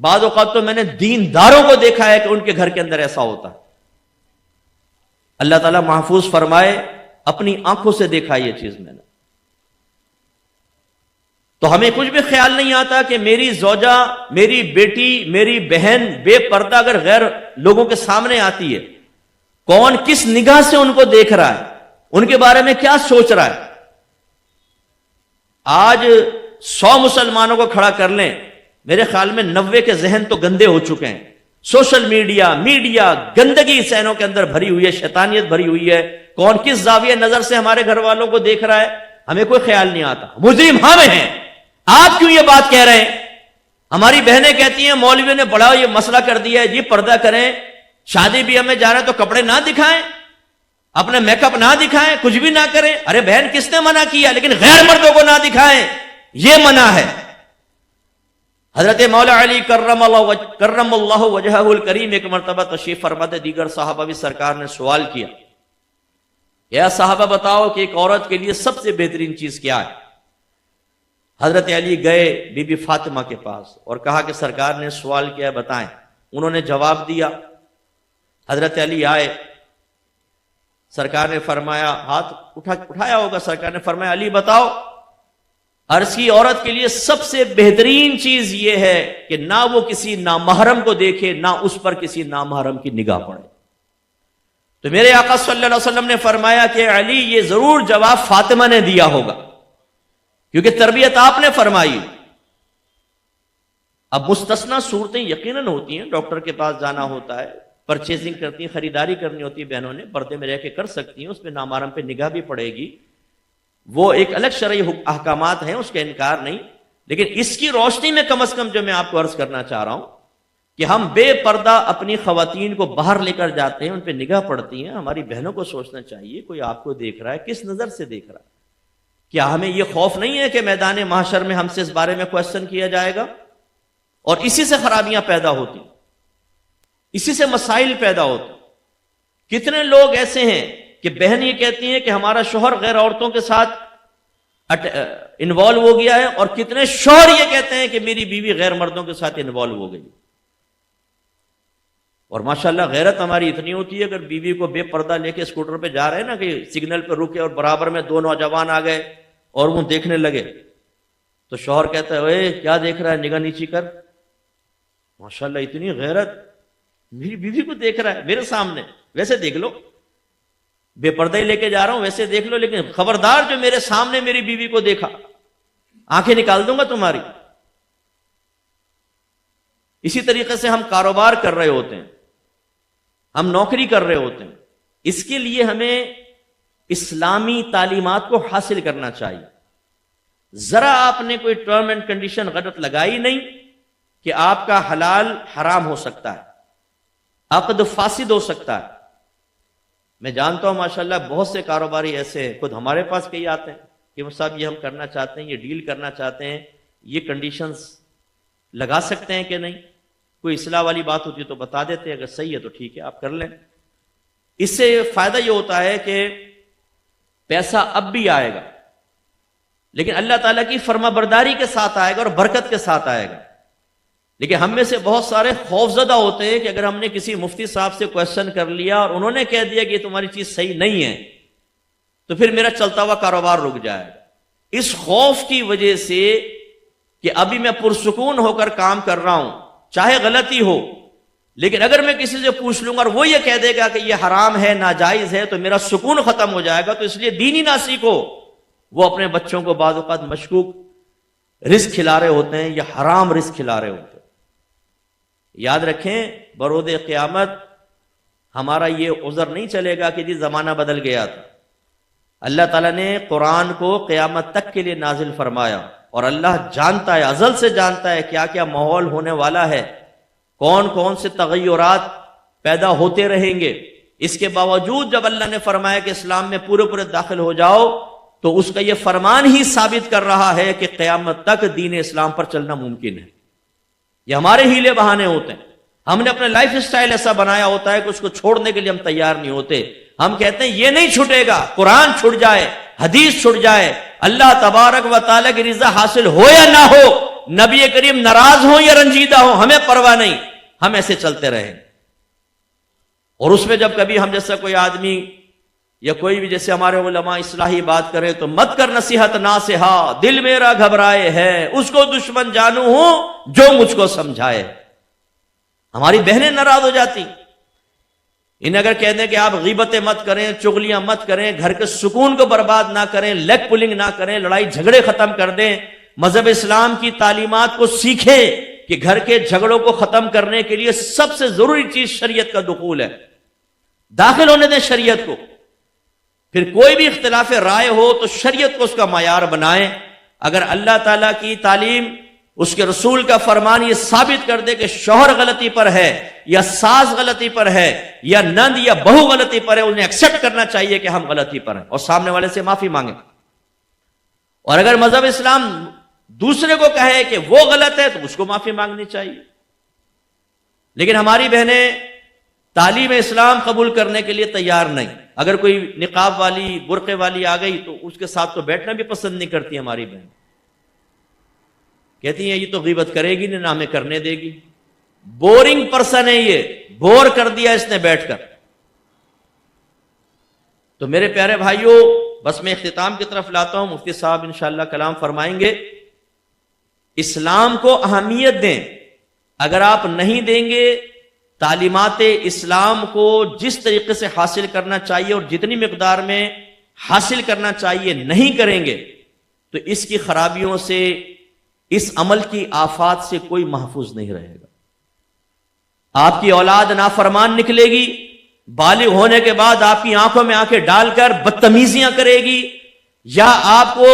بعض اوقات تو میں نے دینداروں کو دیکھا ہے کہ ان کے گھر کے اندر ایسا ہوتا ہے۔ اللہ تعالیٰ محفوظ فرمائے، اپنی آنکھوں سے دیکھا یہ چیز میں نے۔ تو ہمیں کچھ بھی خیال نہیں آتا کہ میری زوجہ، میری بیٹی، میری بہن بے پردہ اگر غیر لوگوں کے سامنے آتی ہے، کون کس نگاہ سے ان کو دیکھ رہا ہے، ان کے بارے میں کیا سوچ رہا ہے۔ آج 100 مسلمانوں کو کھڑا کر لیں، میرے خیال میں 90 کے ذہن تو گندے ہو چکے ہیں۔ سوشل میڈیا گندگی ذہنوں کے اندر بھری ہوئی ہے، شیطانیت بھری ہوئی ہے۔ کون کس زاویہ نظر سے ہمارے گھر والوں کو دیکھ رہا ہے، ہمیں کوئی خیال نہیں آتا۔ مجرم ہم ہیں، آپ کیوں یہ بات کہہ رہے ہیں؟ ہماری بہنیں کہتی ہیں مولویوں نے بڑا یہ مسئلہ کر دیا ہے جی، پردہ کریں، شادی بھی ہمیں جا رہے ہیں تو کپڑے نہ دکھائیں، اپنے میک اپ نہ دکھائیں، کچھ بھی نہ کریں۔ ارے بہن کس نے منع کیا؟ لیکن غیر مردوں کو نہ دکھائیں، یہ منع ہے۔ حضرت مولا علی کرم اللہ وجہہ الکریم ایک مرتبہ تشریف فرما تھے، دیگر صحابہ بھی سرکار نے سوال کیا، یا صحابہ بتاؤ کہ ایک عورت کے لیے سب سے بہترین چیز کیا ہے؟ حضرت علی گئے بی بی فاطمہ کے پاس اور کہا کہ سرکار نے سوال کیا ہے، بتائیں۔ انہوں نے جواب دیا۔ حضرت علی آئے، سرکار نے فرمایا، ہاتھ اٹھایا ہوگا، سرکار نے فرمایا علی بتاؤ۔ عرض کی عورت کے لیے سب سے بہترین چیز یہ ہے کہ نہ وہ کسی نامحرم کو دیکھے، نہ اس پر کسی نامحرم کی نگاہ پڑے۔ تو میرے آقا صلی اللہ علیہ وسلم نے فرمایا کہ علی یہ ضرور جواب فاطمہ نے دیا ہوگا، کیونکہ تربیت آپ نے فرمائی۔ اب مستثنا صورتیں یقیناً ہوتی ہیں، ڈاکٹر کے پاس جانا ہوتا ہے، پرچیزنگ کرتی ہیں، خریداری کرنی ہوتی ہے، بہنوں نے پردے میں رہ کے کر سکتی ہیں، اس پہ نامحرم پہ نگاہ بھی پڑے گی، وہ ایک الگ شرعی احکامات ہیں، اس کا انکار نہیں۔ لیکن اس کی روشنی میں کم از کم جو میں آپ کو عرض کرنا چاہ رہا ہوں کہ ہم بے پردہ اپنی خواتین کو باہر لے کر جاتے ہیں، ان پہ نگاہ پڑتی ہیں۔ ہماری بہنوں کو سوچنا چاہیے کوئی آپ کو دیکھ رہا ہے، کس نظر سے دیکھ رہا ہے؟ کیا ہمیں یہ خوف نہیں ہے کہ میدان محشر میں ہم سے اس بارے میں کویسچن کیا جائے گا؟ اور اسی سے خرابیاں پیدا ہوتی، اسی سے مسائل پیدا ہوتے۔ کتنے لوگ ایسے ہیں کہ بہن یہ کہتی ہیں کہ ہمارا شوہر غیر عورتوں کے ساتھ انوالو ہو گیا ہے، اور کتنے شوہر یہ کہتے ہیں کہ میری بیوی غیر مردوں کے ساتھ انوالو ہو گئی۔ اور ماشاءاللہ غیرت ہماری اتنی ہوتی ہے، اگر بیوی کو بے پردہ لے کے اسکوٹر پہ جا رہے ہیں نا، کہ سگنل پہ رکے اور برابر میں دو نوجوان آ گئے اور وہ دیکھنے لگے، تو شوہر کہتا ہے اے کیا دیکھ رہا ہے، نگاہ نیچی کر۔ ماشاءاللہ اتنی غیرت، میری بیوی کو دیکھ رہا ہے میرے سامنے، ویسے دیکھ لو، بے پردہ ہی لے کے جا رہا ہوں ویسے دیکھ لو، لیکن خبردار جو میرے سامنے میری بیوی کو دیکھا، آنکھیں نکال دوں گا تمہاری۔ اسی طریقے سے ہم کاروبار کر رہے ہوتے ہیں، ہم نوکری کر رہے ہوتے ہیں، اس کے لیے ہمیں اسلامی تعلیمات کو حاصل کرنا چاہیے۔ ذرا آپ نے کوئی ٹرم اینڈ کنڈیشن غلط لگائی نہیں کہ آپ کا حلال حرام ہو سکتا ہے، عقد فاسد ہو سکتا ہے۔ میں جانتا ہوں ماشاءاللہ بہت سے کاروباری ایسے ہیں، خود ہمارے پاس کئی آتے ہیں کہ وہ صاحب یہ ہم کرنا چاہتے ہیں، یہ ڈیل کرنا چاہتے ہیں، یہ کنڈیشنز لگا سکتے ہیں کہ نہیں؟ کوئی اصلاح والی بات ہوتی ہے تو بتا دیتے ہیں، اگر صحیح ہے تو ٹھیک ہے آپ کر لیں۔ اس سے فائدہ یہ ہوتا ہے کہ پیسہ اب بھی آئے گا، لیکن اللہ تعالیٰ کی فرما برداری کے ساتھ آئے گا اور برکت کے ساتھ آئے گا۔ لیکن ہم میں سے بہت سارے خوفزدہ ہوتے ہیں کہ اگر ہم نے کسی مفتی صاحب سے کویشچن کر لیا اور انہوں نے کہہ دیا کہ یہ تمہاری چیز صحیح نہیں ہے تو پھر میرا چلتا ہوا کاروبار رک جائے گا۔ اس خوف کی وجہ سے کہ ابھی میں پرسکون ہو کر کام کر رہا ہوں، چاہے غلطی ہو، لیکن اگر میں کسی سے پوچھ لوں گا اور وہ یہ کہہ دے گا کہ یہ حرام ہے، ناجائز ہے، تو میرا سکون ختم ہو جائے گا۔ تو اس لیے دین ہی نہ سیکھو۔ وہ اپنے بچوں کو بعض اوقات مشکوک رزق کھلا رہے ہوتے ہیں یا حرام رزق کھلا رہے ہوتے ہیں۔ یاد رکھیں برود قیامت ہمارا یہ عذر نہیں چلے گا کہ جی زمانہ بدل گیا تھا۔ اللہ تعالیٰ نے قرآن کو قیامت تک کے لیے نازل فرمایا، اور اللہ جانتا ہے، ازل سے جانتا ہے کیا کیا ماحول ہونے والا ہے، کون کون سے تغیرات پیدا ہوتے رہیں گے۔ اس کے باوجود جب اللہ نے فرمایا کہ اسلام میں پورے پورے داخل ہو جاؤ، تو اس کا یہ فرمان ہی ثابت کر رہا ہے کہ قیامت تک دین اسلام پر چلنا ممکن ہے۔ یہ ہمارے ہیلے بہانے ہوتے ہیں، ہم نے اپنے لائف سٹائل ایسا بنایا ہوتا ہے کہ اس کو چھوڑنے کے لیے ہم تیار نہیں ہوتے۔ ہم کہتے ہیں یہ نہیں چھوٹے گا، قرآن چھوٹ جائے، حدیث چھوٹ جائے، اللہ تبارک و تعالیٰ کی رضا حاصل ہو یا نہ ہو، نبی کریم ناراض ہوں یا رنجیدہ ہوں، ہمیں پرواہ نہیں، ہم ایسے چلتے رہیں۔ اور اس میں جب کبھی ہم جیسا کوئی آدمی یا کوئی بھی جیسے ہمارے علماء اصلاحی بات کرے تو مت کر نصیحت ناصحا، دل میرا گھبرائے ہے، اس کو دشمن جانوں ہوں جو مجھ کو سمجھائے۔ ہماری بہنیں ناراض ہو جاتی، انہیں اگر کہہ دیں کہ آپ غیبتیں مت کریں، چغلیاں مت کریں، گھر کے سکون کو برباد نہ کریں، لیگ پولنگ نہ کریں، لڑائی جھگڑے ختم کر دیں، مذہب اسلام کی تعلیمات کو سیکھیں کہ گھر کے جھگڑوں کو ختم کرنے کے لیے سب سے ضروری چیز شریعت کا دخول ہے، داخل ہونے دیں شریعت کو۔ پھر کوئی بھی اختلاف رائے ہو تو شریعت کو اس کا معیار بنائیں۔ اگر اللہ تعالیٰ کی تعلیم، اس کے رسول کا فرمان یہ ثابت کر دے کہ شوہر غلطی پر ہے یا ساس غلطی پر ہے یا نند یا بہو غلطی پر ہے، انہیں ایکسپٹ کرنا چاہیے کہ ہم غلطی پر ہیں اور سامنے والے سے معافی مانگیں۔ اور اگر مذہب اسلام دوسرے کو کہے کہ وہ غلط ہے تو اس کو معافی مانگنی چاہیے۔ لیکن ہماری بہنیں تعلیم اسلام قبول کرنے کے لیے تیار نہیں۔ اگر کوئی نقاب والی، برقعے والی آ گئی تو اس کے ساتھ تو بیٹھنا بھی پسند نہیں کرتی ہماری بہن، کہتی ہیں یہ تو غیبت کرے گی نہ ہمیں کرنے دے گی، بورنگ پرسن ہے، یہ بور کر دیا اس نے بیٹھ کر۔ تو میرے پیارے بھائیوں، بس میں اختتام کی طرف لاتا ہوں، مفتی صاحب انشاءاللہ کلام فرمائیں گے۔ اسلام کو اہمیت دیں، اگر آپ نہیں دیں گے تعلیمات اسلام کو جس طریقے سے حاصل کرنا چاہیے اور جتنی مقدار میں حاصل کرنا چاہیے نہیں کریں گے تو اس کی خرابیوں سے، اس عمل کی آفات سے کوئی محفوظ نہیں رہے گا۔ آپ کی اولاد نافرمان نکلے گی، بالغ ہونے کے بعد آپ کی آنکھوں میں آنکھیں ڈال کر بدتمیزیاں کرے گی، یا آپ کو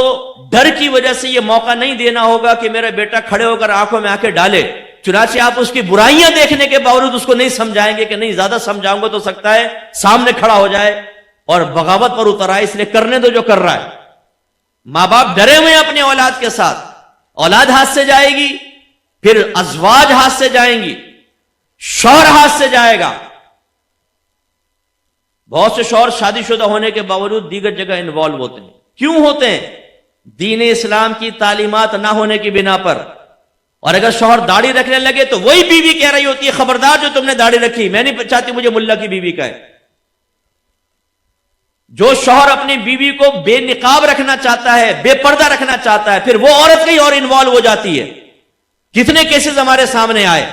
ڈر کی وجہ سے یہ موقع نہیں دینا ہوگا کہ میرا بیٹا کھڑے ہو کر آنکھوں میں آنکھیں ڈالے، چنانچہ آپ اس کی برائیاں دیکھنے کے باوجود اس کو نہیں سمجھائیں گے کہ نہیں زیادہ سمجھاؤں گا تو سکتا ہے سامنے کھڑا ہو جائے اور بغاوت پر اتر آئے، اس لیے کرنے دو جو کر رہا ہے۔ ماں باپ ڈرے ہوئے ہیں اپنی اولاد کے ساتھ، اولاد ہاتھ سے جائے گی، پھر ازواج ہاتھ سے جائیں گی، شوہر ہاتھ سے جائے گا۔ بہت سے شوہر شادی شدہ ہونے کے باوجود دیگر جگہ انوالو ہوتے ہیں، کیوں ہوتے ہیں؟ دین اسلام کی تعلیمات نہ ہونے کی بنا پر۔ اور اگر شوہر داڑھی رکھنے لگے تو وہی بیوی کہہ رہی ہوتی ہے خبردار جو تم نے داڑھی رکھی، میں نہیں چاہتی مجھے ملا کی بیوی کا ہے۔ جو شوہر اپنی بیوی کو بے نقاب رکھنا چاہتا ہے، بے پردہ رکھنا چاہتا ہے، پھر وہ عورت کہیں اور انوالو ہو جاتی ہے۔ کتنے کیسز ہمارے سامنے آئے،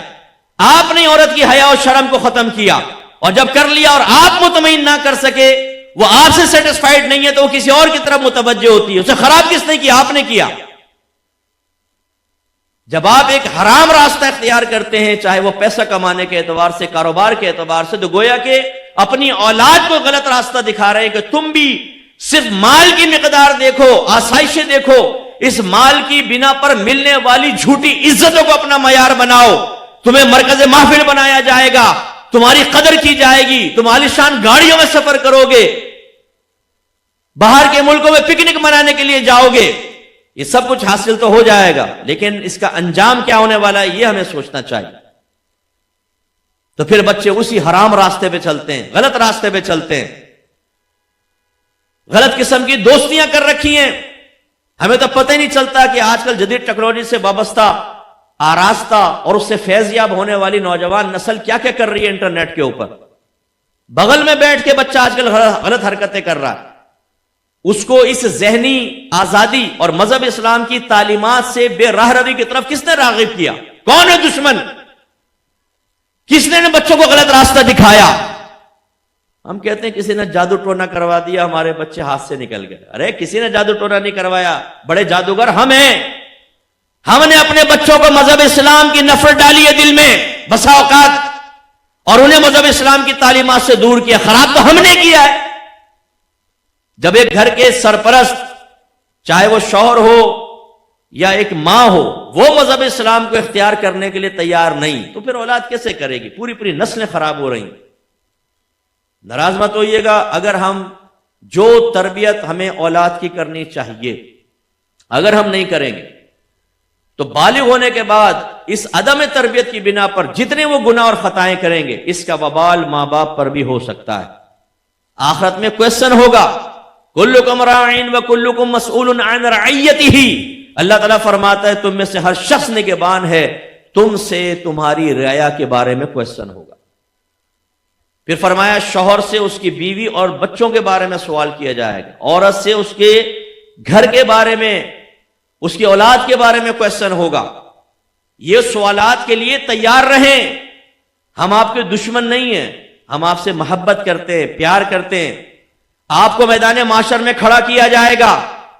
آپ نے عورت کی حیا اور شرم کو ختم کیا، اور جب کر لیا اور آپ مطمئن نہ کر سکے، وہ آپ سے سیٹسفائیڈ نہیں ہے تو وہ کسی اور کی طرف متوجہ ہوتی ہے۔ اسے خراب کس نے کیا؟ آپ نے کیا۔ جب آپ ایک حرام راستہ اختیار کرتے ہیں، چاہے وہ پیسہ کمانے کے اعتبار سے، کاروبار کے اعتبار سے، تو گویا کہ اپنی اولاد کو غلط راستہ دکھا رہے ہیں کہ تم بھی صرف مال کی مقدار دیکھو، آسائشیں دیکھو، اس مال کی بنا پر ملنے والی جھوٹی عزتوں کو اپنا معیار بناؤ، تمہیں مرکز محفل بنایا جائے گا، تمہاری قدر کی جائے گی، تم عالیشان گاڑیوں میں سفر کرو گے، باہر کے ملکوں میں پکنک منانے کے لیے جاؤ گے، یہ سب کچھ حاصل تو ہو جائے گا، لیکن اس کا انجام کیا ہونے والا ہے یہ ہمیں سوچنا چاہیے۔ تو پھر بچے اسی حرام راستے پہ چلتے ہیں، غلط راستے پہ چلتے ہیں، غلط قسم کی دوستیاں کر رکھی ہیں۔ ہمیں تو پتہ ہی نہیں چلتا کہ آج کل جدید ٹیکنالوجی سے وابستہ، آراستہ اور اس سے فیض یاب ہونے والی نوجوان نسل کیا کیا کر رہی ہے انٹرنیٹ کے اوپر۔ بغل میں بیٹھ کے بچہ آج کل غلط حرکتیں کر رہا ہے، اس کو اس ذہنی آزادی اور مذہب اسلام کی تعلیمات سے بے راہ روی کی طرف کس نے راغب کیا؟ کون ہے دشمن؟ کس نے بچوں کو غلط راستہ دکھایا؟ ہم کہتے ہیں کسی نے جادو ٹونا کروا دیا، ہمارے بچے ہاتھ سے نکل گئے۔ ارے کسی نے جادو ٹونا نہیں کروایا، بڑے جادوگر ہم ہیں۔ ہم نے اپنے بچوں کو مذہب اسلام کی نفرت ڈالی ہے دل میں بسا اوقات، اور انہیں مذہب اسلام کی تعلیمات سے دور کیا۔ خراب تو ہم نے کیا ہے۔ جب ایک گھر کے سرپرست، چاہے وہ شوہر ہو یا ایک ماں ہو، وہ مذہب اسلام کو اختیار کرنے کے لیے تیار نہیں، تو پھر اولاد کیسے کرے گی؟ پوری پوری نسلیں خراب ہو رہی ہیں۔ ناراض مت ہوئیے گا اگر ہم جو تربیت ہمیں اولاد کی کرنی چاہیے اگر ہم نہیں کریں گے تو بالغ ہونے کے بعد اس عدم تربیت کی بنا پر جتنے وہ گناہ اور خطائیں کریں گے، اس کا وبال ماں باپ پر بھی ہو سکتا ہے۔ آخرت میں کویسچن ہوگا، کلکم راعین و کلکم مسئول عن رعیتہ۔ اللہ تعالیٰ فرماتا ہے تم میں سے ہر شخص نگہبان ہے، تم سے تمہاری رعایا کے بارے میں کویسچن ہوگا۔ پھر فرمایا شوہر سے اس کی بیوی اور بچوں کے بارے میں سوال کیا جائے گا، عورت سے اس کے گھر کے بارے میں، اس کی اولاد کے بارے میں کویسچن ہوگا۔ یہ سوالات کے لیے تیار رہیں۔ ہم آپ کے دشمن نہیں ہیں، ہم آپ سے محبت کرتے ہیں، پیار کرتے ہیں۔ آپ کو میدان معاشر میں کھڑا کیا جائے گا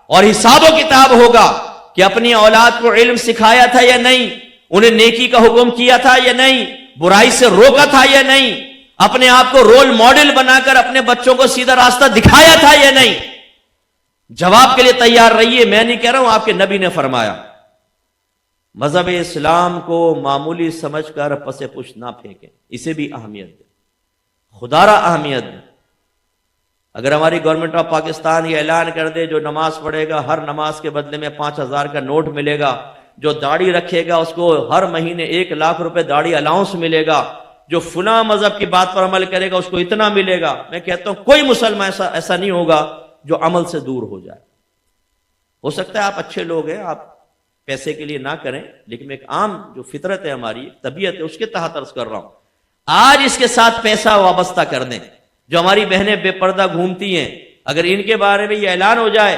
اور حساب و کتاب ہوگا کہ اپنی اولاد کو علم سکھایا تھا یا نہیں، انہیں نیکی کا حکم کیا تھا یا نہیں، برائی سے روکا تھا یا نہیں، اپنے آپ کو رول ماڈل بنا کر اپنے بچوں کو سیدھا راستہ دکھایا تھا یا نہیں۔ جواب کے لیے تیار رہیے۔ میں نہیں کہہ رہا ہوں، آپ کے نبی نے فرمایا۔ مذہب اسلام کو معمولی سمجھ کر پس پش نہ پھینکیں، اسے بھی اہمیت دیں، خدا را اہمیت دیں۔ اگر ہماری گورنمنٹ آف پاکستان یہ اعلان کر دے جو نماز پڑھے گا ہر نماز کے بدلے میں 5,000 کا نوٹ ملے گا، جو داڑھی رکھے گا اس کو ہر مہینے 1,00,000 روپے داڑھی الاؤنس ملے گا، جو فلاں مذہب کی بات پر عمل کرے گا اس کو اتنا ملے گا، میں کہتا ہوں کوئی مسلمان ایسا نہیں ہوگا جو عمل سے دور ہو جائے۔ ہو سکتا ہے آپ اچھے لوگ ہیں، آپ پیسے کے لیے نہ کریں، لیکن ایک عام جو فطرت ہے ہماری طبیعت ہے اس کے تحت عرض کر رہا ہوں، آج اس کے ساتھ پیسہ وابستہ کر دیں۔ جو ہماری بہنیں بے پردہ گھومتی ہیں، اگر ان کے بارے میں یہ اعلان ہو جائے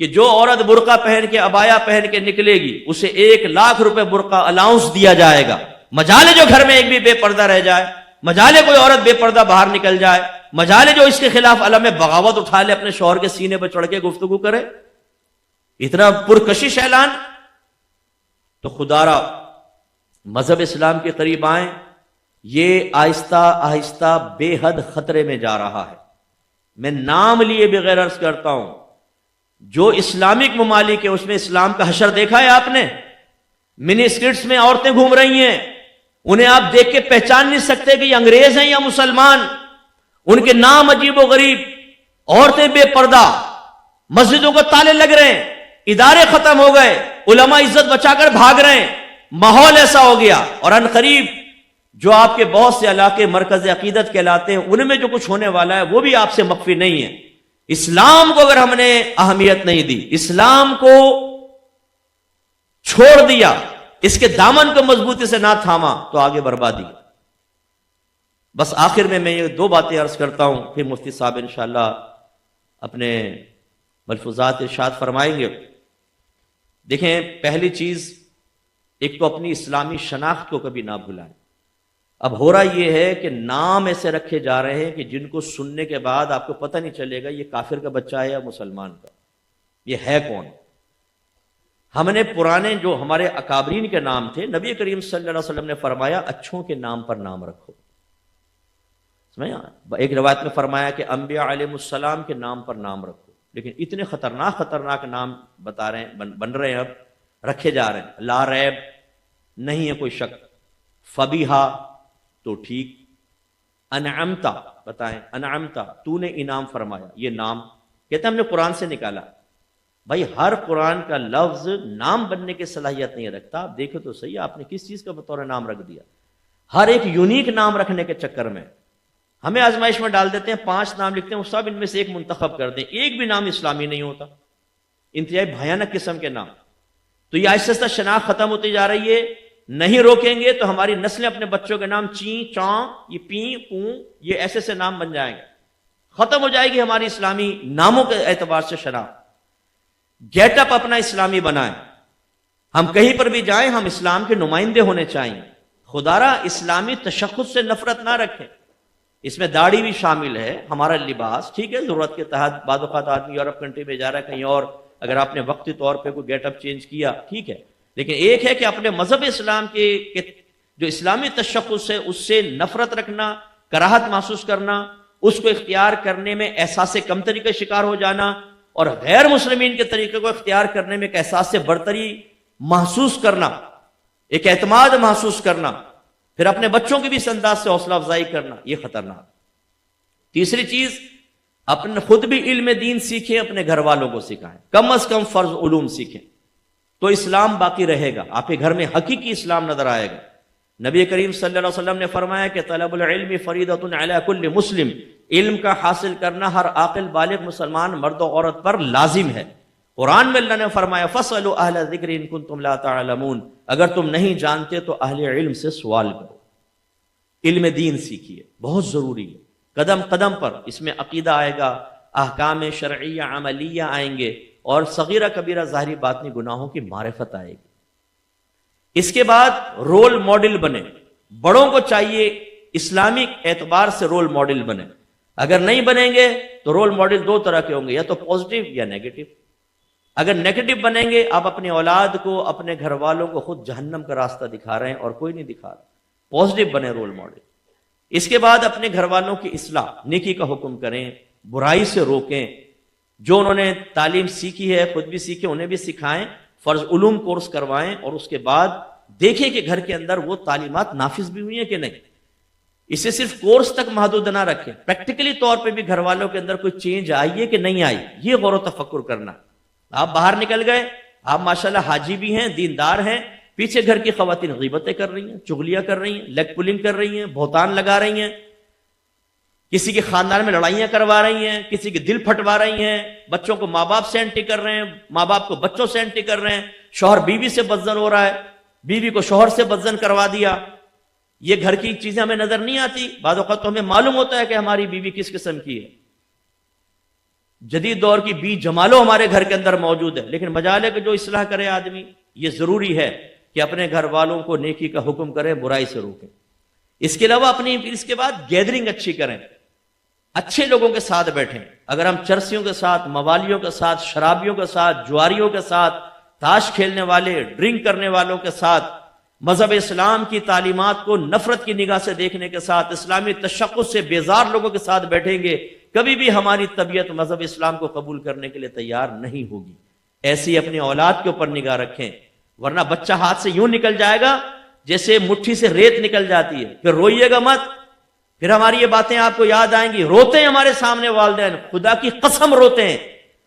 کہ جو عورت برقع پہن کے عبایا پہن کے نکلے گی اسے 1,00,000 روپے برقع الاؤنس دیا جائے گا۔ مجالے جو گھر میں ایک بھی بے پردہ رہ جائے، مجالے کوئی عورت بے پردہ باہر نکل جائے، مجالے جو اس کے خلاف علم بغاوت اٹھا لے، اپنے شوہر کے سینے پہ چڑھ کے گفتگو کرے، اتنا پرکشش اعلان۔ تو خدا را مذہب اسلام کے قریب آئیں، یہ آہستہ آہستہ بے حد خطرے میں جا رہا ہے۔ میں نام لیے بغیر عرض کرتا ہوں، جو اسلامک ممالک ہے اس میں اسلام کا حشر دیکھا ہے آپ نے؟ منی اسکرٹس میں عورتیں گھوم رہی ہیں، انہیں آپ دیکھ کے پہچان نہیں سکتے کہ یہ انگریز ہیں یا مسلمان۔ ان کے نام عجیب و غریب، عورتیں بے پردہ، مسجدوں کو تالے لگ رہے ہیں، ادارے ختم ہو گئے، علماء عزت بچا کر بھاگ رہے ہیں، ماحول ایسا ہو گیا۔ اور ان قریب جو آپ کے بہت سے علاقے مرکز عقیدت کہلاتے ہیں ان میں جو کچھ ہونے والا ہے وہ بھی آپ سے مخفی نہیں ہے۔ اسلام کو اگر ہم نے اہمیت نہیں دی، اسلام کو چھوڑ دیا، اس کے دامن کو مضبوطی سے نہ تھاما تو آگے بربادی۔ بس آخر میں یہ 2 باتیں عرض کرتا ہوں، پھر مفتی صاحب انشاءاللہ اپنے ملفوظات ارشاد فرمائیں گے۔ دیکھیں، پہلی چیز ایک تو اپنی اسلامی شناخت کو کبھی نہ بھلائیں۔ اب ہو رہا یہ ہے کہ نام ایسے رکھے جا رہے ہیں کہ جن کو سننے کے بعد آپ کو پتہ نہیں چلے گا یہ کافر کا بچہ ہے یا مسلمان کا، یہ ہے کون۔ ہم نے پرانے جو ہمارے اکابرین کے نام تھے، نبی کریم صلی اللہ علیہ وسلم نے فرمایا اچھوں کے نام پر نام رکھو۔ سمجھا؟ ایک روایت میں فرمایا کہ انبیاء علیہ السلام کے نام پر نام رکھو، لیکن اتنے خطرناک نام بتا رہے ہیں، بن رہے ہیں، اب رکھے جا رہے ہیں۔ لا ریب، نہیں ہے کوئی شک، فبیہا تو ٹھیک، انعمتا، بتائیں انعمتا، تو نے انعام فرمایا، یہ نام کہتے ہیں ہم نے قرآن سے نکالا۔ بھائی ہر قرآن کا لفظ نام بننے کی صلاحیت نہیں رکھتا. آپ دیکھو تو صحیح آپ نے کس چیز کا بطور نام رکھ دیا. ہر ایک یونیک نام رکھنے کے چکر میں ہمیں آزمائش میں ڈال دیتے ہیں. 5 نام لکھتے ہیں, وہ سب ان میں سے ایک منتخب کر دیں, ایک بھی نام اسلامی نہیں ہوتا. انتہائی بھیانک قسم کے نام. تو یہ آہستہ آہستہ شناخت ختم ہوتی جا رہی ہے. نہیں روکیں گے تو ہماری نسلیں اپنے بچوں کے نام چین چاں, یہ پین پوں, یہ ایسے سے نام بن جائیں گے. ختم ہو جائے گی ہماری اسلامی ناموں کے اعتبار سے شناخت. گیٹ اپ اپنا اسلامی بنائیں. ہم کہیں پر بھی جائیں ہم اسلام کے نمائندے ہونے چاہیے. خدارا اسلامی تشخص سے نفرت نہ رکھیں. اس میں داڑھی بھی شامل ہے. ہمارا لباس ٹھیک ہے, ضرورت کے تحت بعض اوقات آدمی یورپ کنٹری میں جا رہا ہے کہیں اور, اگر آپ نے وقتی طور پہ کوئی گیٹ اپ چینج کیا ٹھیک ہے, لیکن ایک ہے کہ اپنے مذہب اسلام کے جو اسلامی تشخص ہے اس سے نفرت رکھنا, کراہت محسوس کرنا, اس کو اختیار کرنے میں احساس کمتری کا شکار ہو جانا, اور غیر مسلمین کے طریقے کو اختیار کرنے میں ایک احساس برتری محسوس کرنا, ایک اعتماد محسوس کرنا, پھر اپنے بچوں کی بھی اس انداز سے حوصلہ افزائی کرنا, یہ خطرناک. تیسری چیز, اپنے خود بھی علم دین سیکھیں, اپنے گھر والوں کو سکھائیں, کم از کم فرض علوم سیکھیں, تو اسلام باقی رہے گا. آپ کے گھر میں حقیقی اسلام نظر آئے گا. نبی کریم صلی اللہ علیہ وسلم نے فرمایا کہ طلب العلم فریضۃ علی کل مسلم, علم کا حاصل کرنا ہر عاقل بالغ مسلمان مرد و عورت پر لازم ہے. قرآن میں اللہ نے فرمایا فاسألوا اہل الذکر ان کنتم لا تعلمون, اگر تم نہیں جانتے تو اہل علم سے سوال کرو. علم دین سیکھیے, بہت ضروری ہے. قدم قدم پر اس میں عقیدہ آئے گا, احکام شرعیہ عملیہ آئیں گے, اور صغیرہ کبیرہ ظاہری باطنی گناہوں کی معرفت آئے گی. اس کے بعد رول ماڈل بنے. بڑوں کو چاہیے اسلامی اعتبار سے رول ماڈل بنے. اگر نہیں بنیں گے تو رول ماڈل 2 طرح کے ہوں گے, یا تو پازیٹیو یا نیگیٹو. اگر نیگیٹو بنیں گے, آپ اپنی اولاد کو, اپنے گھر والوں کو خود جہنم کا راستہ دکھا رہے ہیں اور کوئی نہیں دکھا رہا. پازیٹیو بنے رول ماڈل. اس کے بعد اپنے گھر والوں کی اصلاح, نیکی کا حکم کریں, برائی سے روکیں. جو انہوں نے تعلیم سیکھی ہے خود بھی سیکھیں, انہیں بھی سکھائیں, فرض علوم کورس کروائیں, اور اس کے بعد دیکھیں کہ گھر کے اندر وہ تعلیمات نافذ بھی ہوئی ہیں کہ نہیں. اسے صرف کورس تک محدود نہ رکھیں, پریکٹیکلی طور پہ بھی گھر والوں کے اندر کوئی چینج آئی ہے کہ نہیں آئی, یہ غور و تفکر کرنا. آپ باہر نکل گئے, آپ ماشاءاللہ حاجی بھی ہیں, دیندار ہیں, پیچھے گھر کی خواتین غیبتیں کر رہی ہیں, چغلیاں کر رہی ہیں, لیگ پولنگ کر رہی ہیں, بہتان لگا رہی ہیں, کسی کے خاندان میں لڑائیاں کروا رہی ہیں, کسی کے دل پھٹوا رہی ہیں, بچوں کو ماں باپ سے اینٹی کر رہے ہیں, ماں باپ کو بچوں سے اینٹی کر رہے ہیں, شوہر بیوی سے بدزن ہو رہا ہے, بیوی کو شوہر سے بدزن کروا دیا. یہ گھر کی چیزیں ہمیں نظر نہیں آتی. بعض اوقات تو ہمیں معلوم ہوتا ہے کہ ہماری بیوی کس قسم کی ہے. جدید دور کی بی جمالو ہمارے گھر کے اندر موجود ہے, لیکن مجال ہے کہ جو اصلاح کرے آدمی. یہ ضروری ہے کہ اپنے گھر والوں کو نیکی کا حکم کریں, برائی سے روکیں. اس کے علاوہ اپنی اس کے بعد گیدرنگ اچھی کریں, اچھے لوگوں کے ساتھ بیٹھیں. اگر ہم چرسیوں کے ساتھ, موالیوں کے ساتھ, شرابیوں کے ساتھ, جواریوں کے ساتھ, تاش کھیلنے والے, ڈرنک کرنے والوں کے ساتھ, مذہب اسلام کی تعلیمات کو نفرت کی نگاہ سے دیکھنے کے ساتھ, اسلامی تشخص سے بیزار لوگوں کے ساتھ بیٹھیں گے, کبھی بھی ہماری طبیعت مذہب اسلام کو قبول کرنے کے لیے تیار نہیں ہوگی. ایسی اپنی اولاد کے اوپر نگاہ رکھیں, ورنہ بچہ ہاتھ سے یوں نکل جائے گا جیسے مٹھی سے ریت نکل جاتی ہے. پھر روئیے گا مت, پھر ہماری یہ باتیں آپ کو یاد آئیں گی. روتے ہیں ہمارے سامنے والدین, خدا کی قسم روتے ہیں,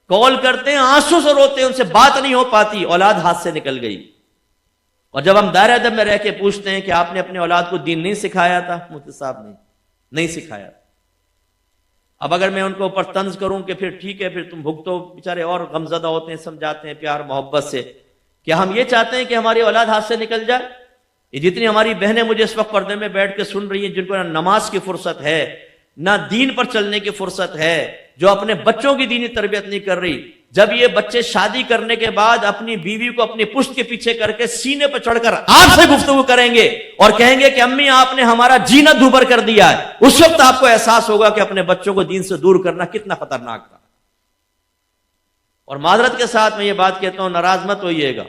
کال کرتے ہیں, آنسو سے روتے ہیں, ان سے بات نہیں ہو پاتی, اولاد ہاتھ سے نکل گئی. اور جب ہم دائرہ ادب میں رہ کے پوچھتے ہیں کہ آپ نے اپنے اولاد کو دین نہیں سکھایا تھا, مفتی صاحب نہیں سکھایا. اب اگر میں ان کو اوپر طنز کروں کہ پھر ٹھیک ہے, پھر تم بھگتو, بیچارے اور غمزدہ ہوتے ہیں, سمجھاتے ہیں پیار محبت سے. کیا ہم یہ چاہتے ہیں کہ ہماری اولاد ہاتھ سے نکل جائے؟ یہ جتنی ہماری بہنیں مجھے اس وقت پردے میں بیٹھ کے سن رہی ہیں, جن کو نہ نماز کی فرصت ہے, نہ دین پر چلنے کی فرصت ہے, جو اپنے بچوں کی دینی تربیت نہیں کر رہی, جب یہ بچے شادی کرنے کے بعد اپنی بیوی کو اپنی پشت کے پیچھے کر کے سینے پر چڑھ کر آپ سے گفتگو کریں گے اور کہیں گے کہ امی آپ نے ہمارا جینا دوبر کر دیا ہے, اس وقت آپ کو احساس ہوگا کہ اپنے بچوں کو دین سے دور کرنا کتنا خطرناک تھا. اور معذرت کے ساتھ میں یہ بات کہتا ہوں, ناراض مت ہوئیے گا,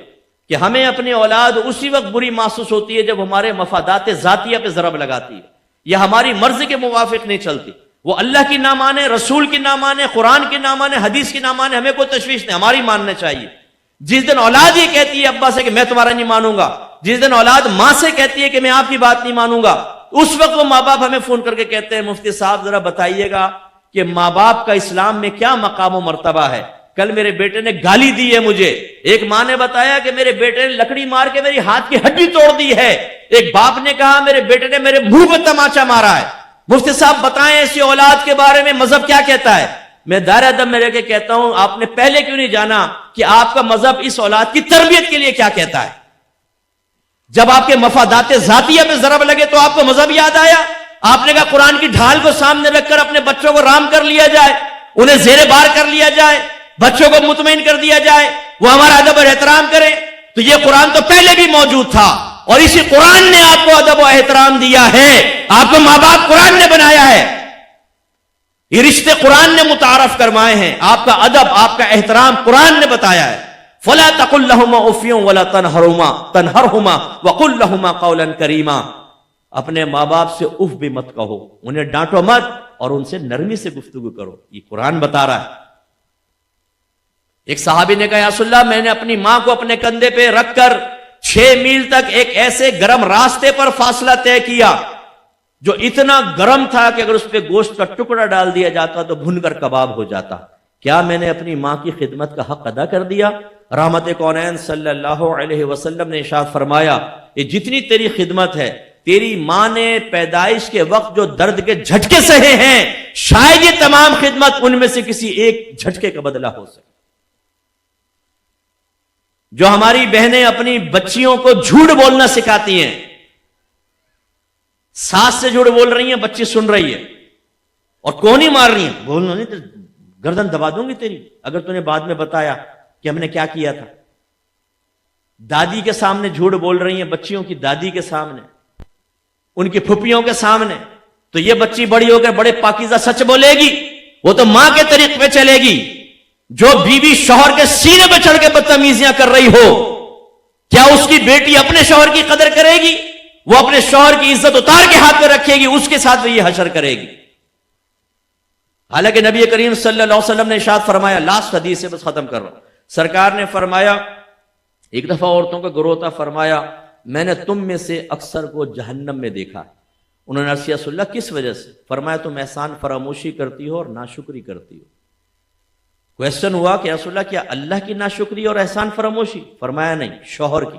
کہ ہمیں اپنی اولاد اسی وقت بری محسوس ہوتی ہے جب ہمارے مفادات ذاتیہ پہ ضرب لگاتی ہے, یا ہماری مرضی کے موافق نہیں چلتی. وہ اللہ کی نہ مانے, رسول کی نہ مانے, قرآن کی نہ مانے, حدیث کی نہ مانے, ہمیں کوئی تشویش نہیں, ہماری ماننے چاہیے. جس دن اولاد یہ کہتی ہے ابا سے کہ میں تمہارا نہیں مانوں گا, جس دن اولاد ماں سے کہتی ہے کہ میں آپ کی بات نہیں مانوں گا, اس وقت وہ ماں باپ ہمیں فون کر کے کہتے ہیں مفتی صاحب ذرا بتائیے گا کہ ماں باپ کا اسلام میں کیا مقام و مرتبہ ہے. کل میرے بیٹے نے گالی دی ہے مجھے، ایک ماں نے بتایا کہ میرے بیٹے نے لکڑی مار کے میری ہاتھ کی ہڈی توڑ دی ہے، ایک باپ نے کہا میرے بیٹے نے میرے منہ پہ تماچا مارا ہے۔ مفتی صاحب بتائیں ایسی اولاد کے بارے میں مذہب کیا کہتا ہے؟ میں دائرہ ادب میں رہ کے کہتا ہوں آپ نے پہلے کیوں نہیں جانا کہ آپ کا مذہب اس اولاد کی تربیت کے لیے کیا کہتا ہے؟ جب آپ کے مفادات ذاتیہ پہ ضرب لگے تو آپ کو مذہب یاد آیا؟ آپ نے کہا قرآن کی ڈھال کو سامنے رکھ کر اپنے بچوں کو رام کر لیا جائے، انہیں زیر بار کر لیا جائے، بچوں کو مطمئن کر دیا جائے، وہ ہمارا ادب اور احترام کریں۔ تو یہ قرآن تو پہلے بھی موجود تھا، اور اسی قرآن نے آپ کو ادب و احترام دیا ہے، آپ کو ماں باپ قرآن نے بنایا ہے، یہ رشتے قرآن نے متعارف کرمائے ہیں، آپ کا ادب آپ کا احترام قرآن نے بتایا ہے۔ فَلَا تَقُلْ لَهُمَا أُفٍّ وَلَا تَنْهَرْهُمَا وَقُلْ لَهُمَا قَوْلًا كَرِيمًا، اپنے ماں باپ سے اف بھی مت کہو، انہیں ڈانٹو مت، اور ان سے نرمی سے گفتگو کرو، یہ قرآن بتا رہا ہے۔ ایک صحابی نے کہا یا رسول اللہ میں نے اپنی ماں کو اپنے کندھے پہ رکھ کر 6 میل تک ایک ایسے گرم راستے پر فاصلہ طے کیا جو اتنا گرم تھا کہ اگر اس پہ گوشت کا ٹکڑا ڈال دیا جاتا تو بھن کر کباب ہو جاتا، کیا میں نے اپنی ماں کی خدمت کا حق ادا کر دیا؟ رحمت کونین صلی اللہ علیہ وسلم نے ارشاد فرمایا یہ جتنی تیری خدمت ہے، تیری ماں نے پیدائش کے وقت جو درد کے جھٹکے سہے ہیں، شاید یہ تمام خدمت ان میں سے کسی ایک جھٹکے کا بدلہ ہو سکے۔ جو ہماری بہنیں اپنی بچیوں کو جھوٹ بولنا سکھاتی ہیں، ساس سے جھوٹ بول رہی ہیں، بچی سن رہی ہے اور کون ہی مار رہی ہیں، بولنا نہیں تو گردن دبا دوں گی تیری اگر تو نے بعد میں بتایا کہ ہم نے کیا کیا تھا۔ دادی کے سامنے جھوٹ بول رہی ہیں، بچیوں کی دادی کے سامنے، ان کی پھپھیوں کے سامنے، تو یہ بچی بڑی ہو کر بڑے پاکیزہ سچ بولے گی؟ وہ تو ماں کے طریق پہ چلے گی۔ جو بیوی شوہر کے سینے پہ چڑھ کے بدتمیزیاں کر رہی ہو، کیا اس کی بیٹی اپنے شوہر کی قدر کرے گی؟ وہ اپنے شوہر کی عزت اتار کے ہاتھ میں رکھے گی، اس کے ساتھ وہ یہ حشر کرے گی۔ حالانکہ نبی کریم صلی اللہ علیہ وسلم نے ارشاد فرمایا، لاسٹ حدیث سے بس ختم کر رہا ہوں، سرکار نے فرمایا ایک دفعہ عورتوں کا گروہ تھا، فرمایا میں نے تم میں سے اکثر کو جہنم میں دیکھا۔ انہوں نے عرض کیا رسول اللہ کس وجہ سے؟ فرمایا تم احسان فراموشی کرتی ہو اور ناشکری کرتی ہو۔ کویسچن ہوا کہ رسول اللہ کیا اللہ کی ناشکری اور احسان فراموشی؟ فرمایا نہیں، شوہر کی۔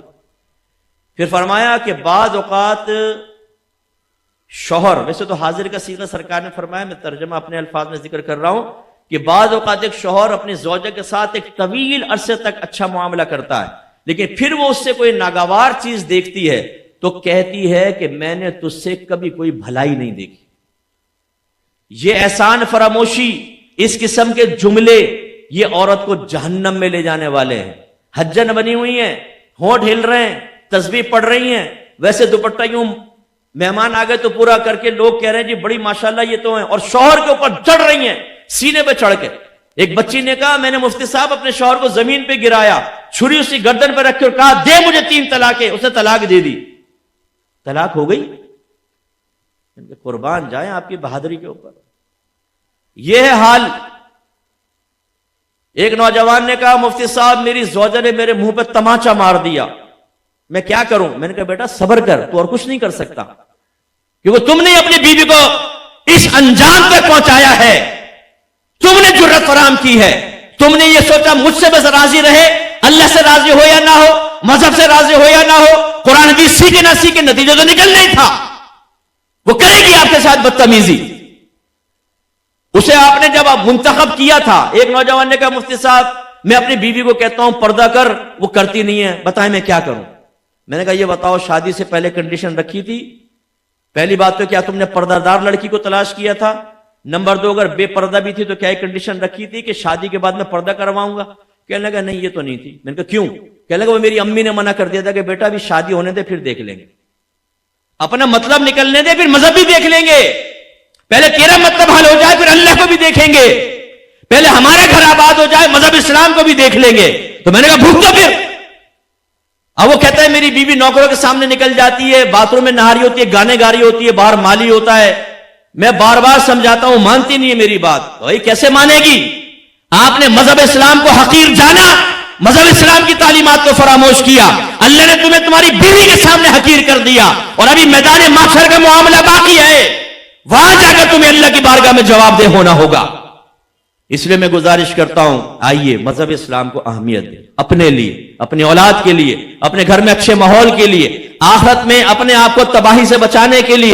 پھر فرمایا کہ بعض اوقات شوہر، ویسے تو حاضر کا صیغہ سرکار نے فرمایا، میں ترجمہ اپنے الفاظ میں ذکر کر رہا ہوں، کہ بعض اوقات ایک شوہر اپنی زوجہ کے ساتھ ایک طویل عرصے تک اچھا معاملہ کرتا ہے، لیکن پھر وہ اس سے کوئی ناگوار چیز دیکھتی ہے تو کہتی ہے کہ میں نے تجھ سے کبھی کوئی بھلائی نہیں دیکھی۔ یہ احسان فراموشی، اس قسم کے جملے یہ عورت کو جہنم میں لے جانے والے ہیں۔ حجن بنی ہوئی ہیں، ہونٹ ہل رہے ہیں، تسبیح پڑھ رہی ہیں، ویسے دوپٹہ یوں مہمان آ گئے تو پورا کر کے لوگ کہہ رہے ہیں جی بڑی ماشاءاللہ یہ تو ہیں، اور شوہر کے اوپر چڑھ رہی ہیں سینے پہ چڑھ کے۔ ایک بچی نے کہا میں نے مفتی صاحب اپنے شوہر کو زمین پہ گرایا، چھری اسی گردن پہ رکھ کے اور کہا دے مجھے 3 طلاقیں، اسے طلاق دے دی، طلاق ہو گئی۔ ان کے قربان جائیں آپ کی بہادری کے اوپر۔ یہ ہے حال۔ ایک نوجوان نے کہا مفتی صاحب میری زوجہ نے میرے منہ پہ تماچا مار دیا، میں کیا کروں؟ میں نے کہا بیٹا صبر کر، تو اور کچھ نہیں کر سکتا، کیونکہ تم نے اپنی بیوی کو اس انجام تک پہنچایا ہے، تم نے جرأت فراہم کی ہے، تم نے یہ سوچا مجھ سے بس راضی رہے، اللہ سے راضی ہو یا نہ ہو، مذہب سے راضی ہو یا نہ ہو، قرآن حدیث سیکھے نہ سیکھے، نتیجہ تو نکلنا ہی تھا، وہ کرے گی آپ کے ساتھ بدتمیزی۔ اسے آپ نے جب منتخب کیا تھا، ایک نوجوان نے کہا مفتی صاحب میں اپنی بیوی کو کہتا ہوں پردہ کر، وہ کرتی نہیں ہے، بتائیں میں کیا کروں؟ میں نے کہا یہ بتاؤ شادی سے پہلے کنڈیشن رکھی تھی؟ پہلی بات تو کیا تم نے پردہ دار لڑکی کو تلاش کیا تھا؟ نمبر 2 اگر بے پردہ بھی تھی تو کیا ایک کنڈیشن رکھی تھی کہ شادی کے بعد میں پردہ کرواؤں گا؟ کہنے لگا نہیں یہ تو نہیں تھی۔ میں نے کہا کیوں؟ کہنے لگا وہ میری امی نے منع کر دیا تھا کہ بیٹا ابھی شادی ہونے دے پھر دیکھ لیں گے، اپنا مطلب نکلنے دے پھر مذہب بھی دیکھ لیں گے، پہلے تیرا مطلب حل ہو جائے پھر اللہ کو بھی دیکھیں گے، پہلے ہمارا گھر آباد ہو جائے مذہب اسلام کو بھی دیکھ لیں گے۔ تو میں نے کہا بھوک تو پھر۔ اب وہ کہتا ہے میری بیوی نوکروں کے سامنے نکل جاتی ہے، باتھ روم میں نہا رہی ہوتی ہے، گانے گا رہی ہوتی ہے، باہر مالی ہوتا ہے، میں بار بار سمجھاتا ہوں مانتی نہیں ہے میری بات۔ بھائی کیسے مانے گی؟ آپ نے مذہب اسلام کو حقیر جانا، مذہب اسلام کی تعلیمات کو فراموش کیا، اللہ نے تمہیں تمہاری بیوی کے سامنے حقیر کر دیا، اور ابھی میدان محشر کا معاملہ باقی ہے، وہاں جا کر تمہیں اللہ کی بارگاہ میں جواب دہ ہونا ہوگا۔ اس لیے میں گزارش کرتا ہوں، آئیے مذہب اسلام کو اہمیت دیں، اپنے لیے، اپنی اولاد کے لیے، اپنے گھر میں اچھے ماحول کے لیے، آخرت میں اپنے آپ کو تباہی سے بچانے کے لیے